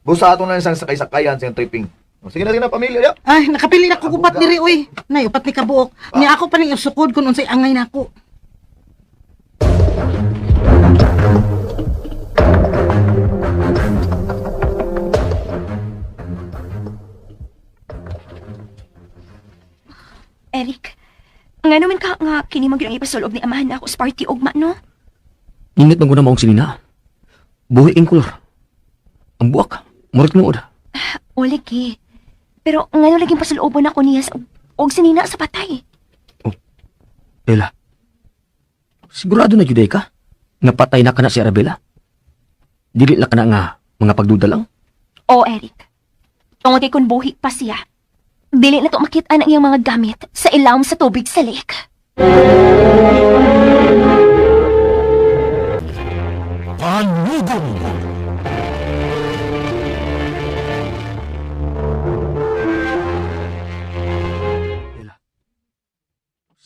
Busa ato na isang sakay-sakayan sa tripping. Sige na, pamilya, ya. Ay, nakapili na ko upat diri, uy. Nay, upat ni kabuok. Ni ako pa ning isukod kung unsay angay nako. Eric, nga naman ka nga kini magyud ang ipasulob ni amahan na ako sa party ugma, no? Nindot man ko na maong sinina. Buhi in color. Ang buwak, murit nuod. Wala ki. Pero nga nung laging pasulobon ako niya sa og sinina sa patay. Bella, sigurado na juday ka? Napatay na ka na si Arabella? Dili na ka na nga mga pagduda lang? Oo, Eric. Tungod kay kun buhi pa siya. Dili na to makita ang iyang mga gamit sa ilawom sa tubig sa lake. Panugong.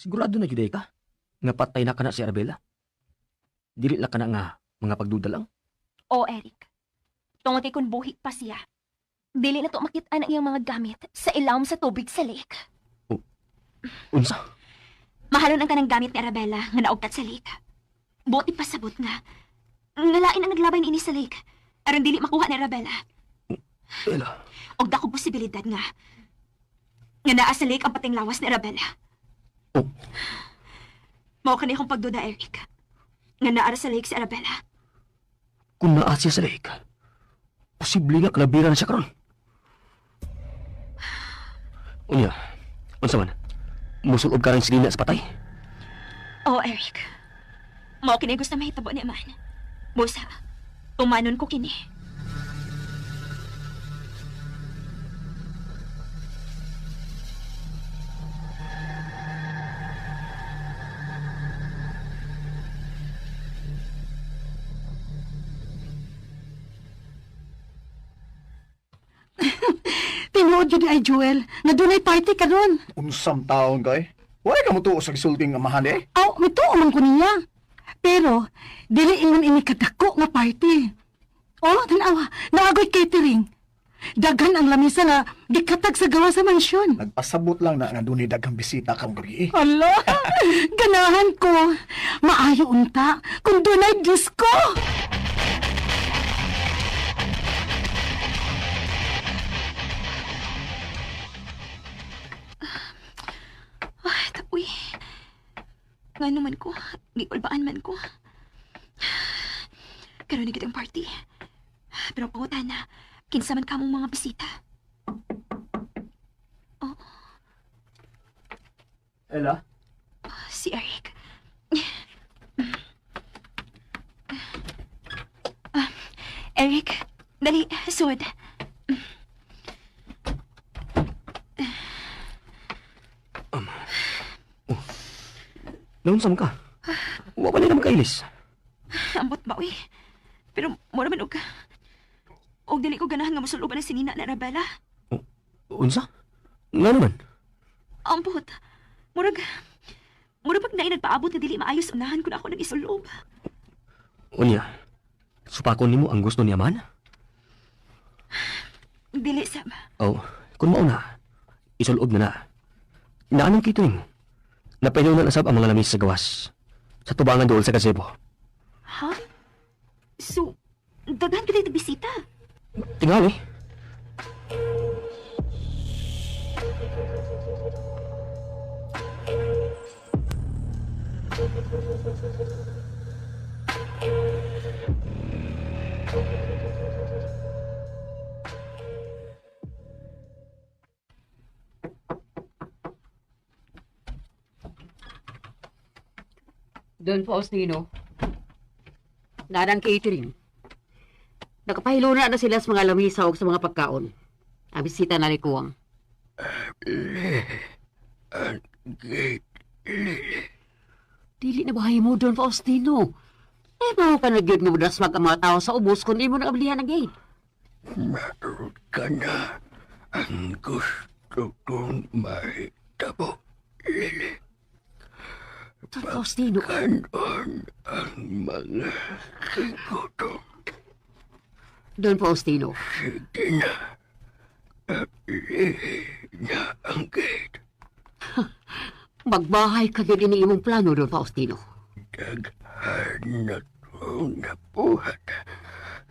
Sigurado na juday ka? Napatay na ka na si Arabella? Dili na ka na nga mga pagduda lang? Oo, Eric. Tungod kay kun buhi pa siya. Dili na to makita ang iyang mga gamit sa ilawom sa tubig sa lake. Unsa? Mahalon ang kanang gamit ni Arabella nga naugtat sa lake. Buti pasabot nga. Ngalain ang naglabay ni ini sa lake. Aron dili makuha ni Arabella. Bella. Og dako posibilidad nga naa sa lake ang pating lawas ni Arabella. Mao kani akong pagduda, Eric. Nga naa sa lake si Arabella. Kung naa siya sa lake, posible nga kalabiran siya karon. Unya, unsa man? Musulob ka rin sinina sa patay? Oo, Eric. Mao kini gusto mahitabo ni man. Busa, tumanon ko kini. Tinuod yun ay Joel, na dunay party ka nun. Unsam taon kay? Wala ka mo tuos sa gisulting amahan eh. Aw, mito man ko niya. Pero, dili ingon ini kadako nga party. Oh, tanawa, naagoy catering. Daghan ang lamisa nga gikatag sa gawa sa mansyon. Nagpasabot lang na nga dunay daghang bisita kang gabi. Hala, ganahan ko. Maayo unta kung dunay disco. Uy, nga naman ko, giulbaan man ko. Karoon na kitang party. Pero pangutan na, kinsa man kamong mga bisita. Oh. Ella? Si Eric. Eric, dali, sud. Naunsam ka? Wa pa nila makailis. Ambot ba, uy? Pero mo naman og dili ko ganahan nga masuloban na sinina na Arabella. Unsa? Nga naman? Ambot. Murag pag naay nagpaabot na dili maayos unahan ko na ako nag-isulob. Unya, supakon nimo ang gusto ni Aman? Dili, Sam. Oh, kung mauna, isulob na na. Naanong kitring? Napailaw na nasab ang mga lamis sa gawas. Sa tubangan doon sa gazebo. Ha? So, daghan ka dito bisita? Tingali. Don Faustino, nanang catering. Nakapahilo na sila sa mga lamisa o sa mga pagkaon. Ang bisita na ni Kuwang. Ang gate, Lili. Dili na bahay mo, Don Faustino. Eh, mo ka nag-gate mo das mag ang mga tao sa ubos kung di mo nakablihan ng gate. Meron ka na ang gusto kong mahitabo, Lili. Don Faustino. Ganon ang mga sigutom. Don Faustino. Sige na. Lili na ang gate. Magbahay ka din ini imong plano, Don Faustino. Daghan na itong nabuhat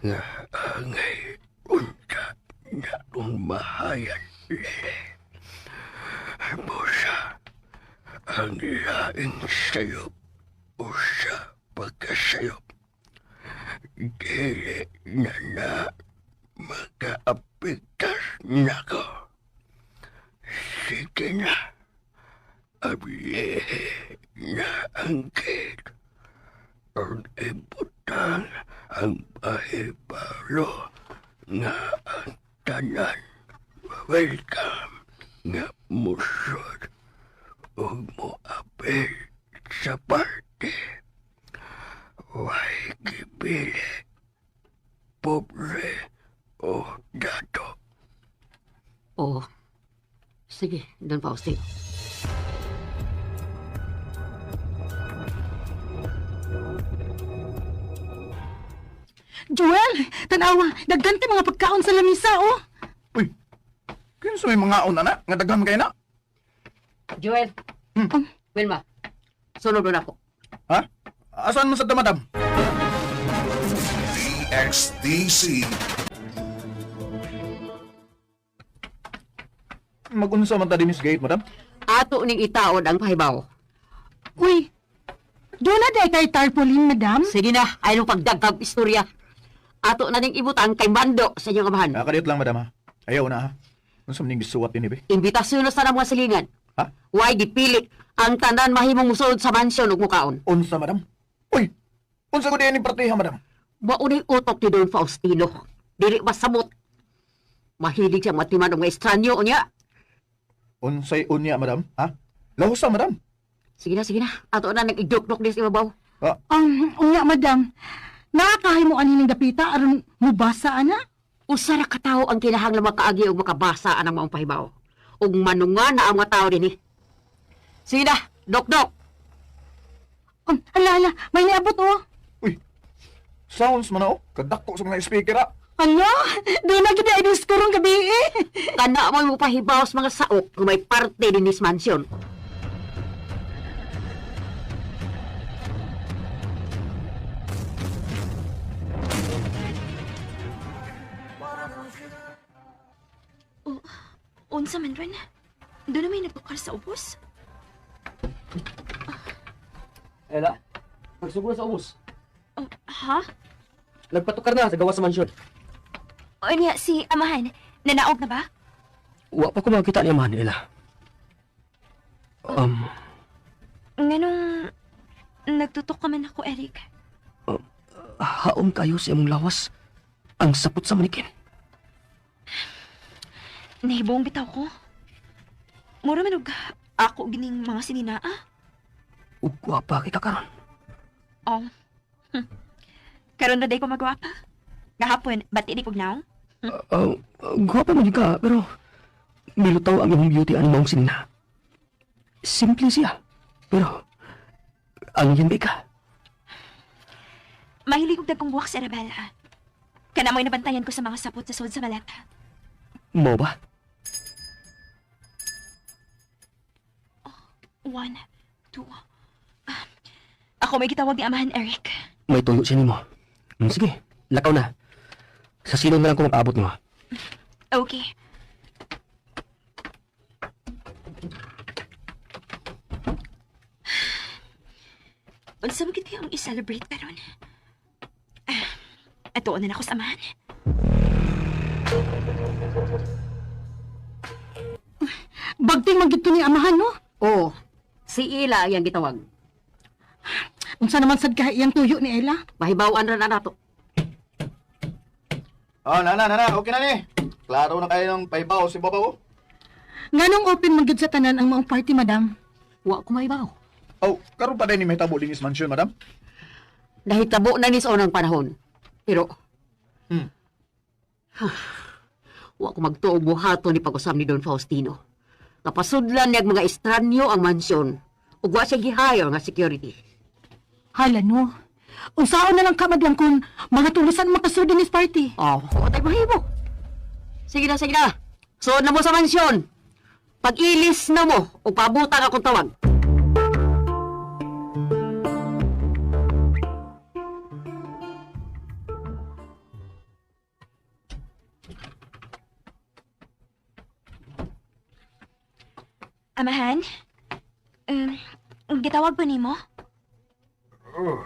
nga angay unta na itong mahayan, Lili. Busa ang laing sayop o sa pagkasayop. Dili na mag-aapektas na ko. Sige na. Ablihe na ang gate. Ang ibutang ang bahibalo nga ang tanan. Welcome nga musod o mo apel sa parte. Way gibili, pobre o dato. Oo. Sige, Don Faustino. Joel, tanawa, dagante mga pagkaon sa lamisa, oh. Kaya sa may mga una na, nga daghan kayo na. Joel. Wilma, sunod na ako. Ha? Asan mo sa damadam? DXDC. Magunsa man ta din Miss Gate, madam? Ato ning itaod ang pahibaw. Uy, doon na day kay tarpaulin, madam? Sige na, ayaw pagdagkag istorya. Ato na ning ibutang kay Bando sa inyong amahan. Kadiyot lang, madam, ha? Ayaw na, ha? Kung sa maning gisuwat din, ibe? Imbitasyon na sa mga silingan. Ha? Why gipili ang tanan mahimong musulod sa mansyon ug mukaon. Unsa, madam? Uy! Unsa ko din ni partiha, madam? Maunay utok ni Don Faustino. Dili masamot. Mahilig siya matiman ng mga estranyo niya. Unsay unya, madam? Ha? Lahusa, madam? Sige na. Ato na nag-idok-dok din sa ibabaw. Unya, madam. Nakakahay mo anining dapita aron mubasa, ana? Usara ka tao ang kinahanglan makaagi o makabasa anang maong pahibaw. Ug manunga na ang mga tao din Sige na, dok-dok. Ala, may niabot, oh. Sounds man, oh. Kadako sa mga speaker, ha? Ano? Doon na gina idiskurong gabi, eh. Kana mo pahibaw sa mga saok kung may parte din this mansion. Unsa man ron? Doon na may nagtukar sa ubos? Ela, nagsugod sa ubos. Ha? Nagpatukar na sa gawa sa mansyon. O niya, si Amahan, nanaog na ba? Wa pa ko makita ni Amahan, Ela. Nganong nagtutok ka man ako, Eric? Haom kayo sa imong lawas. Ang sapot sa manikin. Nahibong bitaw ko. Mura man og ako gining mga sininaa. Ug gwapa kita karon. Oh. Karon na day ko magwapa. Gahapon, bati di kog naong? Gwapa man ka, pero milutaw ang imong beauty ang mong sinina. Simple siya, pero ang yun ka. Mahilig og dagkong buwak sa Arabella. Kana mo'y nabantayan ko sa mga sapot sa sud sa malata. Mo ba? 1, 2. Ako may gitawag ni Amahan, Eric. May tuyo siya nimo. Sige, lakaw na. Sa sino na lang ko mag-abot mo. Okay. Unsa mo gid kayong i-celebrate karon? Ato na ako sa Amahan. Bagting magito ni Amahan, no? Oo. Si Ila ang gitawag. Unsa naman sad ka iyang tuyo ni Ella? Mahibawaan ra na nato. Oh, nana, okay na ni. Klaro na kayo ng paibaw si Babaw. Nganong open man gyud sa tanan ang maong party, madam? Wa ko mahibaw. Oh, karon pa din ni may tabo din is mansion, madam. Nahitabo na ni sa unang panahon. Pero, wa ko magtuog buhaton ni pag-usam ni Don Faustino. Kapasudlan niyag mga estranyo ang mansyon. Ug wa siya gi-hire nga security. Hala no. Unsaon na lang ka madam kung mga tulisan makasud ni party? Oh, wa tay mahibo. Sige na, sige na. Suod na mo sa mansyon. Pag-ilis na mo, o pabutan akong tawag. Amahan? Gitawag ba nimo? Oh,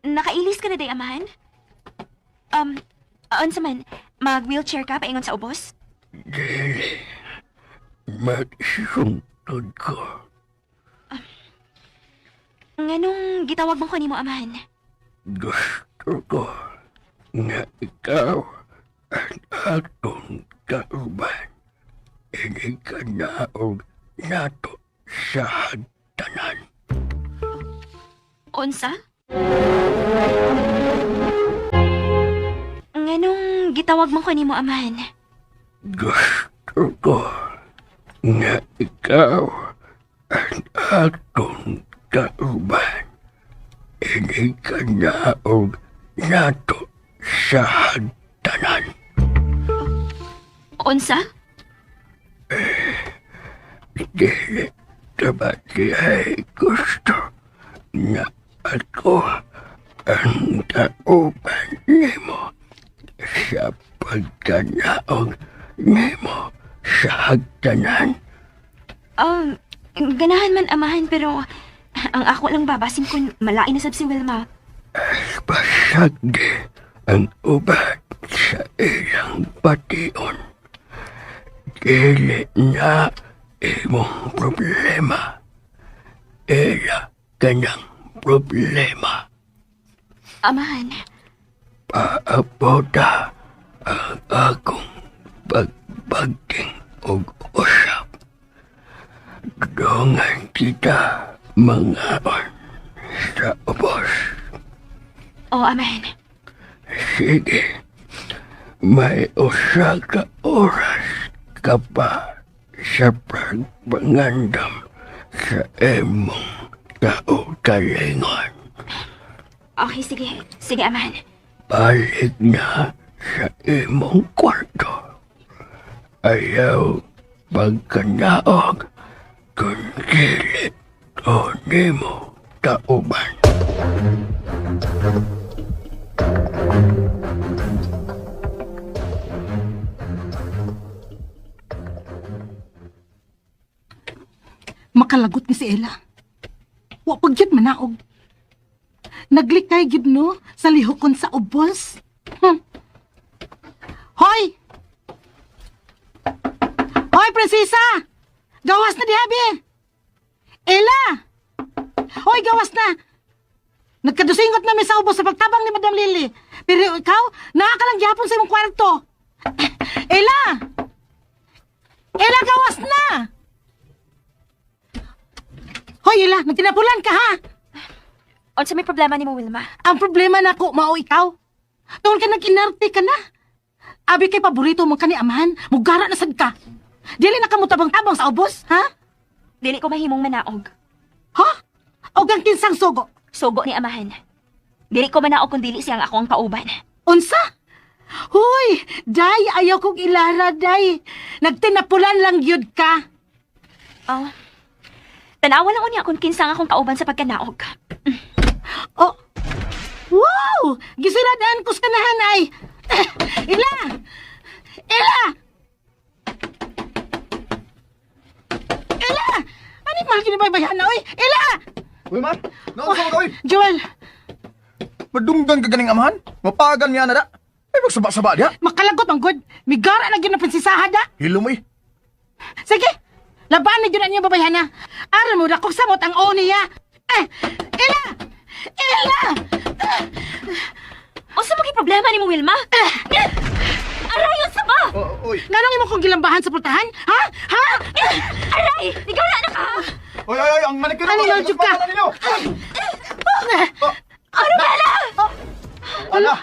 nakailis ka na day, amahan? Unsa man, mag-wheelchair ka paingon sa ubos? Dili. Magsungtod ko. Nganong gitawag mo ko nimo, amahan? Gusto ko nga ikaw ang atong kauban. Hindi ka naog nato sa hagtanan. Unsa? Nganong gitawag mo ko nimo, amahan? Gusto ko nga ikaw ang atong kauban. Hindi ka naog nato sa hagtanan. Unsa? Dili tabati ay gusto nga ako ang kauban nimo sa pagkanaog nimo sa hagtanan. Ganahan man, amahan, pero ang ako lang babasin kung malain na sab si Wilma. Pasagdi ang ubat sa ilang pation. Dili na imong problema. Ila kanyang problema. Amahan. Paabota ang akong pagbagting og usap. Dongan kita mangaon sa ubos. Oo, amahan. Sige, may usa ka oras ka pa sa pagpangandam sa imong kaugalingon. Okay, sige. Sige, amahan. Balik na sa imong kwarto. Ayaw pagkanaog kung dili o nimo kauban. Makalagot ni si Ella. Wa pagyud manaog. Naglikay gyud no sa lihokon sa ubos. Hoy! Hoy, prinsesa! Gawas na dihabi! Ella! Hoy, gawas na! Nagkadusingot na mi sa ubos sa pagtabang ni Madam Lily. Pero ikaw, nakakalang gyapon sa imong kwarto. Ella! Ella, gawas na! Hoy, Ella, nagtinapulan ka, ha? Unsa may problema nimo, Wilma? Ang problema na ko, mao ikaw. Tungkol ka nag-inarte ka na. Abi kay paborito mo ka ni amahan, mugara na sad ka. Dili na ka mo tabang-tabang sa ubos, ha? Dili ko mahimong manaog. Ha? O gang kinsang sugo? Sugo ni amahan. Dili ko manaog kung dili siyang ako ang kauban. Unsa? Huy, day, ayaw kong ilara, day. Nagtinapulan lang yun ka. Oh, tanawa lang unya kung kinsang akong kauban sa pagkanaog. Oh, wow! Gisiradaan ko sa kanahanay. Ila! Ila! Ila! Ano yung mahal kinibaybayan na, oy? Ila! Uy, man! Naon sa mga, Joel! Madunggan ka ganing amahan? Mapagan niya na da? Ay, magsaba-saba diya? Makalagot ang good. Migara na yun na prinsesahad, ha? Hilo mo eh. Sige! Labanan yun ang iyong babayana. Aram mo, dakong samot ang o niya. Ila! Ila! O sa maging problema ni mo, Wilma? Aray, ang sama! Oy! Nganong imo kong gilambahan sa pultahan? Ha? Ha? Aray! Nigala na ka! Oy! Ang manik Ano yun, Juka? Arabella! Ala!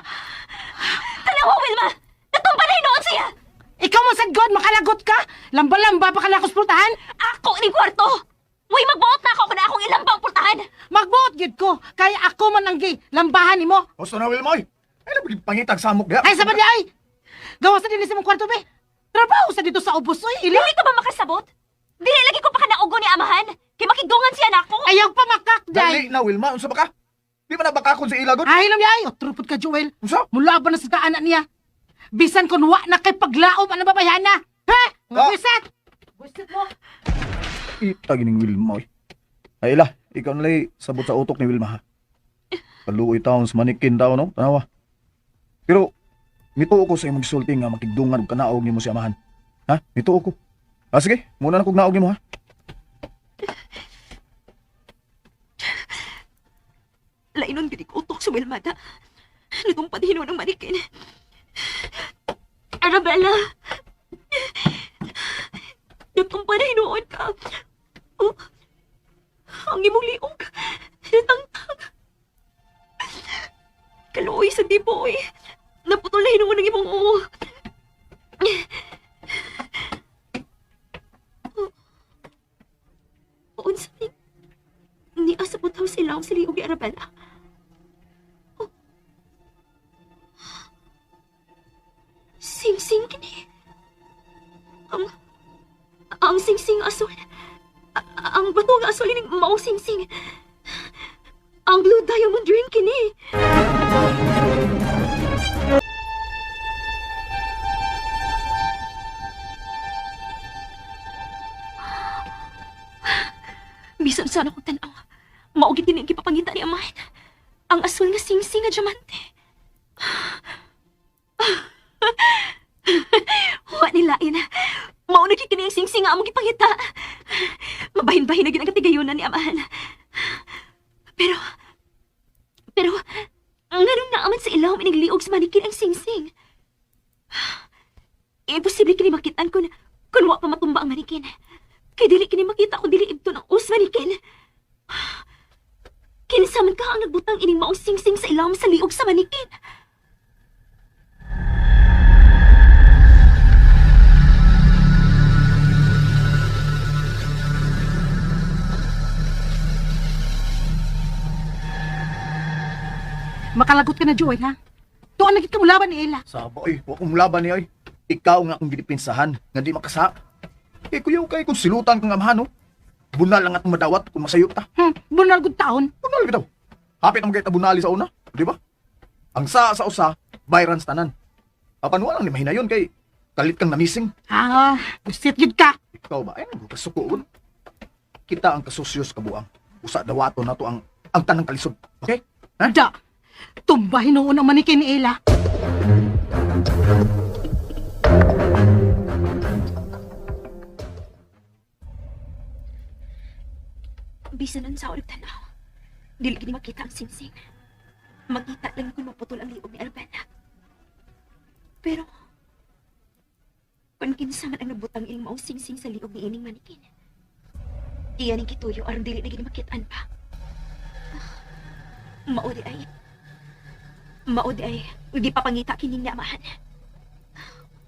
Tanawa, Wilma! Natumba na hinoon siya! Ikaw mo sagod, makalagot ka? Lamba-lamba pa ka na ako sa pultahan? Ako ni kwarto! Uy, magbuot na ako kada akong ilambang pultahan! Magbuot gid ko, kaya ako man ang lambahan nimo. Gusto na, Wilmoy! Ay, nabigit pangitag samok diya. Ay, sabad ay! Gawa sa dinis mong kwarto, be. Trabaho sa dito sa ubos, oy, ili. Dili ka ba makasabot? Dili lagi ko pa ka naugo ni amahan. Kay makidungan siya na ako. Ayaw pa makak, Dali day. na, Wilma. Unsa ba ka? Di ba nabakakon si Ilagot? Ay, lam yay. O, trupot ka, Joel. Unsa? Mula ba na sa kaanak niya? Bisan kun wa na kay paglaom ang babayana. Ha? Bisan! Bisan mo. Itagining Wilma, oy. Ay, Ila. Ikaw nalay sabot sa utok ni Wilma, ha? Paluoy taon sa manikin daw, no? Tanawa. Pero, mituo ko sa imong gisulti nga makigdungan og kanaog nimo si amahan. Ha? Mituo ko. Sige, muna na kog naog nimo, ha? Lainon gini ko utok sa Wilmada. Nitong padhino ng manikin. Arabella! Nitong padhinoon ka. Oh, ang imong liog. Natangtang. Kaluoy sa tiboy. Naputulay naman ng imong oo. Unsa ni asabot daw sila ang siliog ni Arabella. Oh. Sing-sing kini. Ang sing-sing asul. Ang bato nga asul ni mao sing-sing. Ang blue diamond ring kini. Bisan sana kong tanaw. Maugit din ang kipapangita ni amahin. Ang asul nga sing-sing nga diamante. Wa nilain. Mauna kini ang sing-sing nga among gipangita. Mabahin-bahin na gid ang katigayunan ni amahan. Pero, nganong naaman sa ilawom inigliog sa manikin ang sing-sing? Imposible kini makitaan kun wa pa matumba ang manikin. Kay dili kini makita kung dili ibto ng us manikin. Kinsaman ka ang nagbutang ining maong sing-sing sa ilawom sa liog sa manikin. Makalagot ka na, Joel, ha? Tuan nagit ka mulaban ni Ella. Sabo, oy. Huwag kong laban niya, oy. Ikaw nga akong ginipinsahan nga di makasa. Kuyaw kay kung silutan kang amahan, no? Bunal lang atong madawat kung masayop ta. Bunal gud taon. Bunal bitaw. Hapit ang kita bunali sa una, di ba? Ang sa usa, bayran sa tanan. Apan walang ni mahinayon kay kalit kang namising. Gusit yun ka. Ikaw ba? Ay, kasukoon. Kita ang kasusyos kabuang. Usa dawato na to ang tanang kalisod. Okay? Ha? Da. Tumbahin noon ang manikin ni Ella. Bisan ang sao nagtanaw. Dili gini makita ang sing-sing. Makita lang kung maputol ang liog ni Arabella. Pero, kung kinsa man ang nabutang ining maong sing-sing sa liog ni ining manikin, iyan ang kituyo aron dili na gini makitaan pa. Maudi ay, hindi pa pangita kining ni amahan.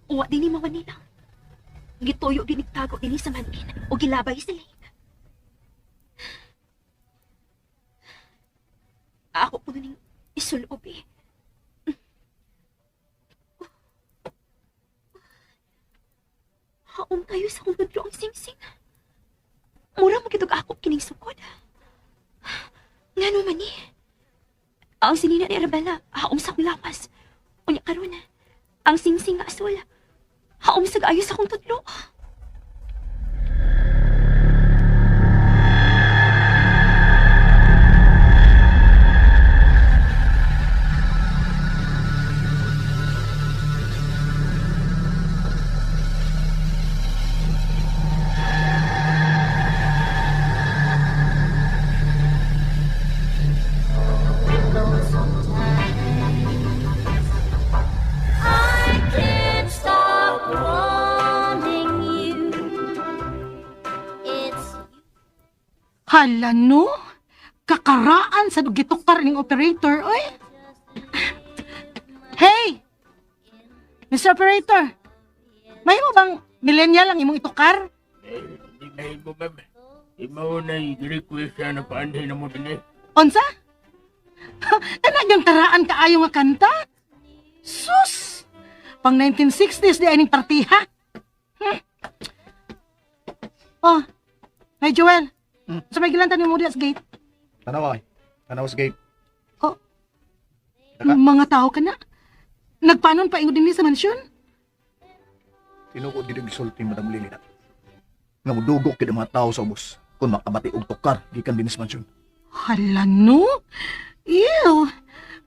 Uwa din ni mawanilang. Gituyo ginigtago din sa manikin o gilabay sa liog. Ako po ning isulob eh. Haon kayo sa kong tudlo ang sing-sing. Mura mo kitog ako kining sukod. Nga naman eh. Ang sinina ni Arabella, haom sa akong lawas. Unya karon ang sing-sing nga asul. Haom sa gaayo sa kong tudlo. Hala no? Kakaraan sa gitukar ning operator, oy. Hey! Mr. Operator, may mo bang millennial ang imong itukar? Hindi na mo, ma'am. Imaw na i-request na paanday na mo din eh. Onsa? Ano yung taraan kaayo nga kanta? Sus! Pang 1960s di aning partiha. Oh, hey Joel. Sa may gilantan ni mo diya sa gate. Tanaw ay. Tanaw sa gate. Oh, mga tao ka na. Nagpanon pa ingod din sa mansyon? Tinuko dito gisulti Madam Lilina. Nga mudugo kid mga tao sa ubos. Kung makabati og tukar, gikan din sa mansyon. Hala no? Ew!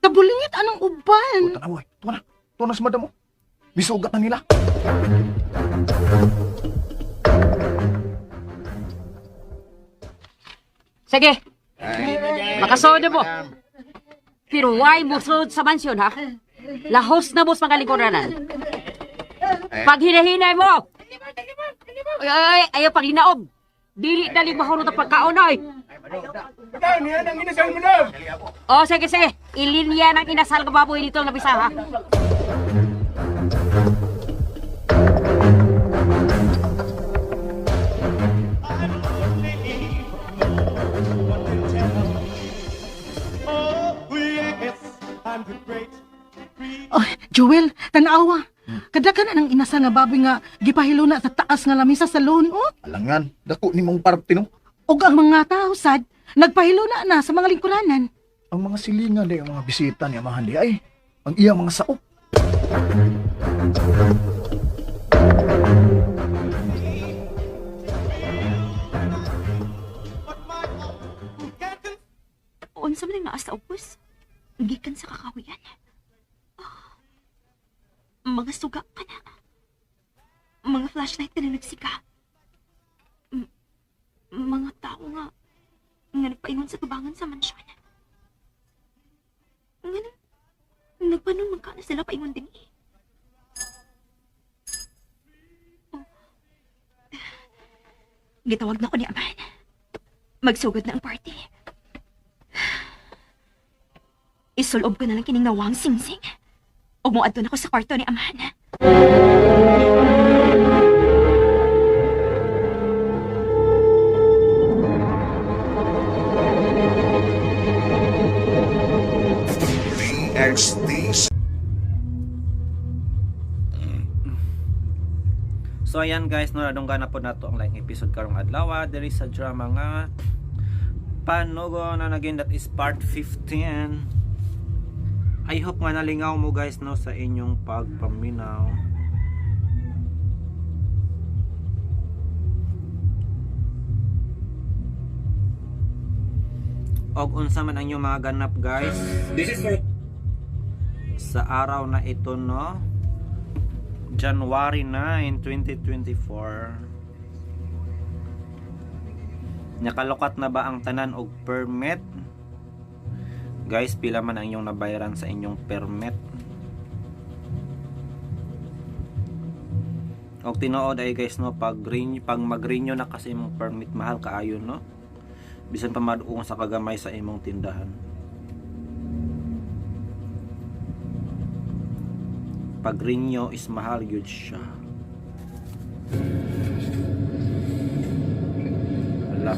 Kabulingit anong uban? O tanaw ay. Tuwa na. Tuwa na sa madam mo. Bisugat na nila. Sige. Makasood mo. Pero why mo sud sa mansyon, ha? Lahos na mo sa mga lingkuranan. Pag hinahinay mo! Ay, ayaw pag hinaog. Dili dali mahurot ang pagkaon, ay. O, sige, sige. Ilinya ng inasal ka baboy dito na bisa, ha? Oh, Joel, tanawa. Kada ka na ng inasal nga baboy nga gipahilo na sa taas nga lamisa sa loon, oh. Alangan. Dako ni mong parte no. Og ang mga tao sad, nagpahilo na sa mga lingkuranan. Ang mga silingan day ang mga bisita ni amahan di ay. Ang iyang mga saop. Unsa man nga sa upos? Gikan sa kakawian. Mga suga ka na. Mga flashlight na nagsika. Mga tao nga nagpaingon sa tubangan sa mansyon. Nagpanon man ka na sila paingon din eh. Oh. Gitawag na ko ni Aman. Magsugod na ang party. Isulob ko na lang kining nawang singsing. O mo adto na ko sa kwarto ni Aman. DXDC. So ayan guys, no, nadunggan na po nato ang laing episode karong adlaw. There is a drama nga Panugo na naging, that is part 15. I hope nga nalingaw mo guys no sa inyong pagpaminaw. Og unsa man ang inyong mga ganap guys. This is for sa araw na ito no. January 9, 2024. Nakalukat na ba ang tanan og permit? Guys, pila man ang inyong nabayaran sa inyong permit? Og tinuod ay guys no, pag mag-renew na kasi imong permit, mahal kaayo no. Bisan pa maduong sa kagamay sa imong tindahan. Pag renew is mahal gyud siya. Wala.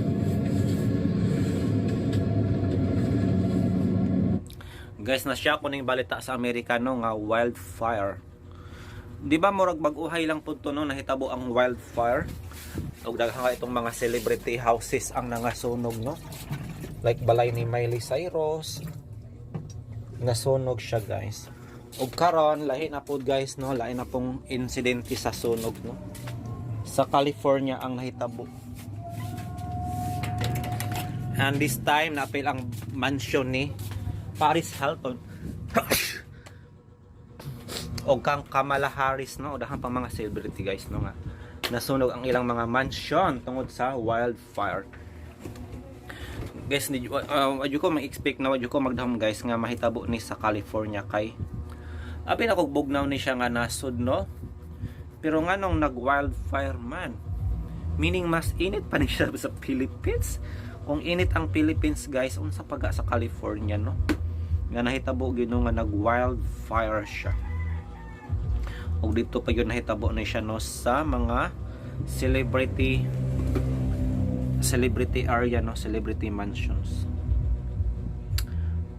Guys, nasya ko ning balita sa Amerikano nga wildfire. Di ba murag mag-uhay lang punto no nahitabo ang wildfire? Og daghang itong mga celebrity houses ang nangasunog no. Like balay ni Miley Cyrus. Nasunog siya guys. Og karon lahi na pud guys no, lahi na pong insidente sa sunog no. Sa California ang nahitabo. And this time napil ang mansion ni Paris Hilton o kang Kamala Harris no, o dahan pang mga celebrity guys no nga nasunog ang ilang mga mansion tungod sa wildfire guys. Wadyo ko mag-expect na wadyo ko magdahom guys nga mahitabo ni sa California kay abi na kog bugnaw ni siya nga nasud no, pero nga nung nag wildfire man meaning mas init pa ni siya sa Philippines Kung init ang Philippines guys, unsa paga sa California no? Nga nahitabo gyud no, nga nag wildfire siya. Og dito pa yun nahitabo na siya no sa mga celebrity area no, celebrity mansions.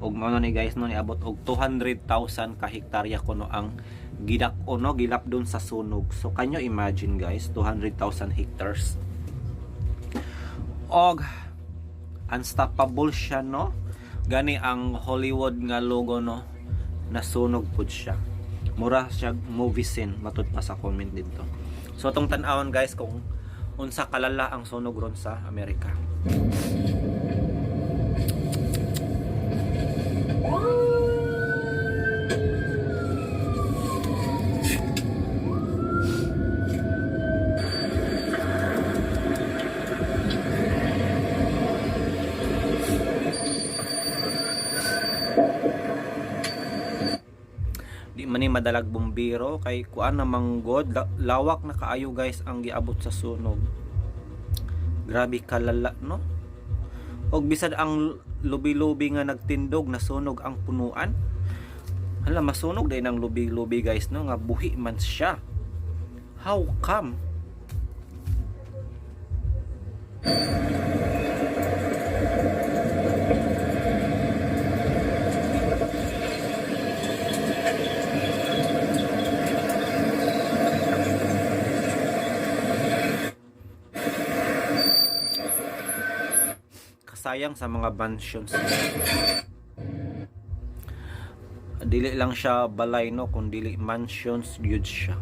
Og mao ni guys no, niabot og 200,000 ka hektarya kuno ang gidak o no, gilap dun sa sunog. So kanyo imagine guys, 200,000 hectares. Og unstoppable siya no. Gani ang Hollywood nga logo no, nasunog pud siya. Mura siya movie scene, matud pa sa comment dito. So atong tan-awon guys kung unsa kalala ang sunog ron sa Amerika. Di man ni madalag bumbiro kay kuan namang god lawak na kaayo guys ang giabot sa sunog. Grabe kalala no. Og bisad ang lubi-lubi nga nagtindog, nasunog ang punuan. Hala, masunog din ang lubi-lubi guys no, nga buhi man siya. How come? Sayang sa mga mansions. Dili lang siya balay no, kung dili mansions gyud siya.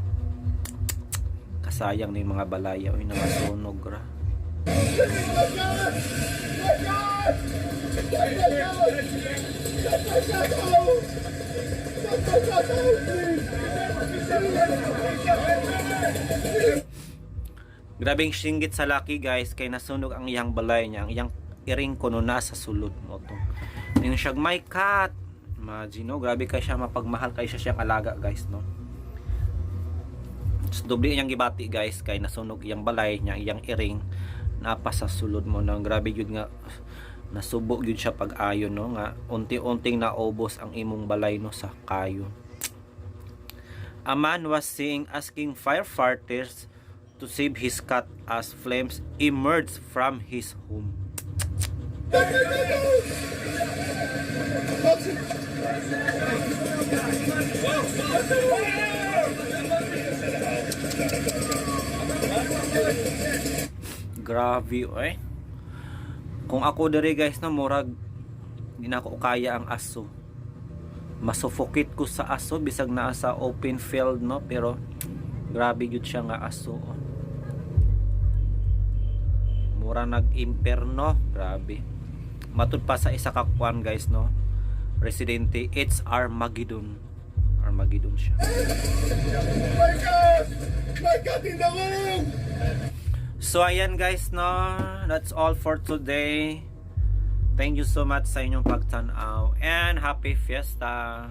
Kasayang ni mga balaya oy na masunog ra. Grabing singgit sa laki guys kay nasunog ang iyang balay niya, ang iyang iring kuno na sa sulod mo to. Yung siya may cat. Imagine no, grabe kay siya mapagmahal kay siya siyang alaga guys no. So, doble iyang gibati guys kay nasunog iyang balay niya, iyang iring napa sa sulod mo no. Grabe gyud nga nasubo gyud siya pag-ayo no, nga unti-unting naubos ang imong balay no sa kayo. A man was seen asking firefighters to save his cat as flames emerged from his home. Grabe eh. Kung ako diri guys na murag di na ko kaya ang aso. Masuffocate ko sa aso bisag naa sa open field no, pero grabe gyud siya nga aso. Oh. Mura nag-imperno, grabe. Matud pa sa isa ka kwan guys no, residente, it's Armageddon. Armageddon siya. My God! My God, in the room! So ayan guys no, that's all for today. Thank you so much sa inyong pagtanaw and happy fiesta.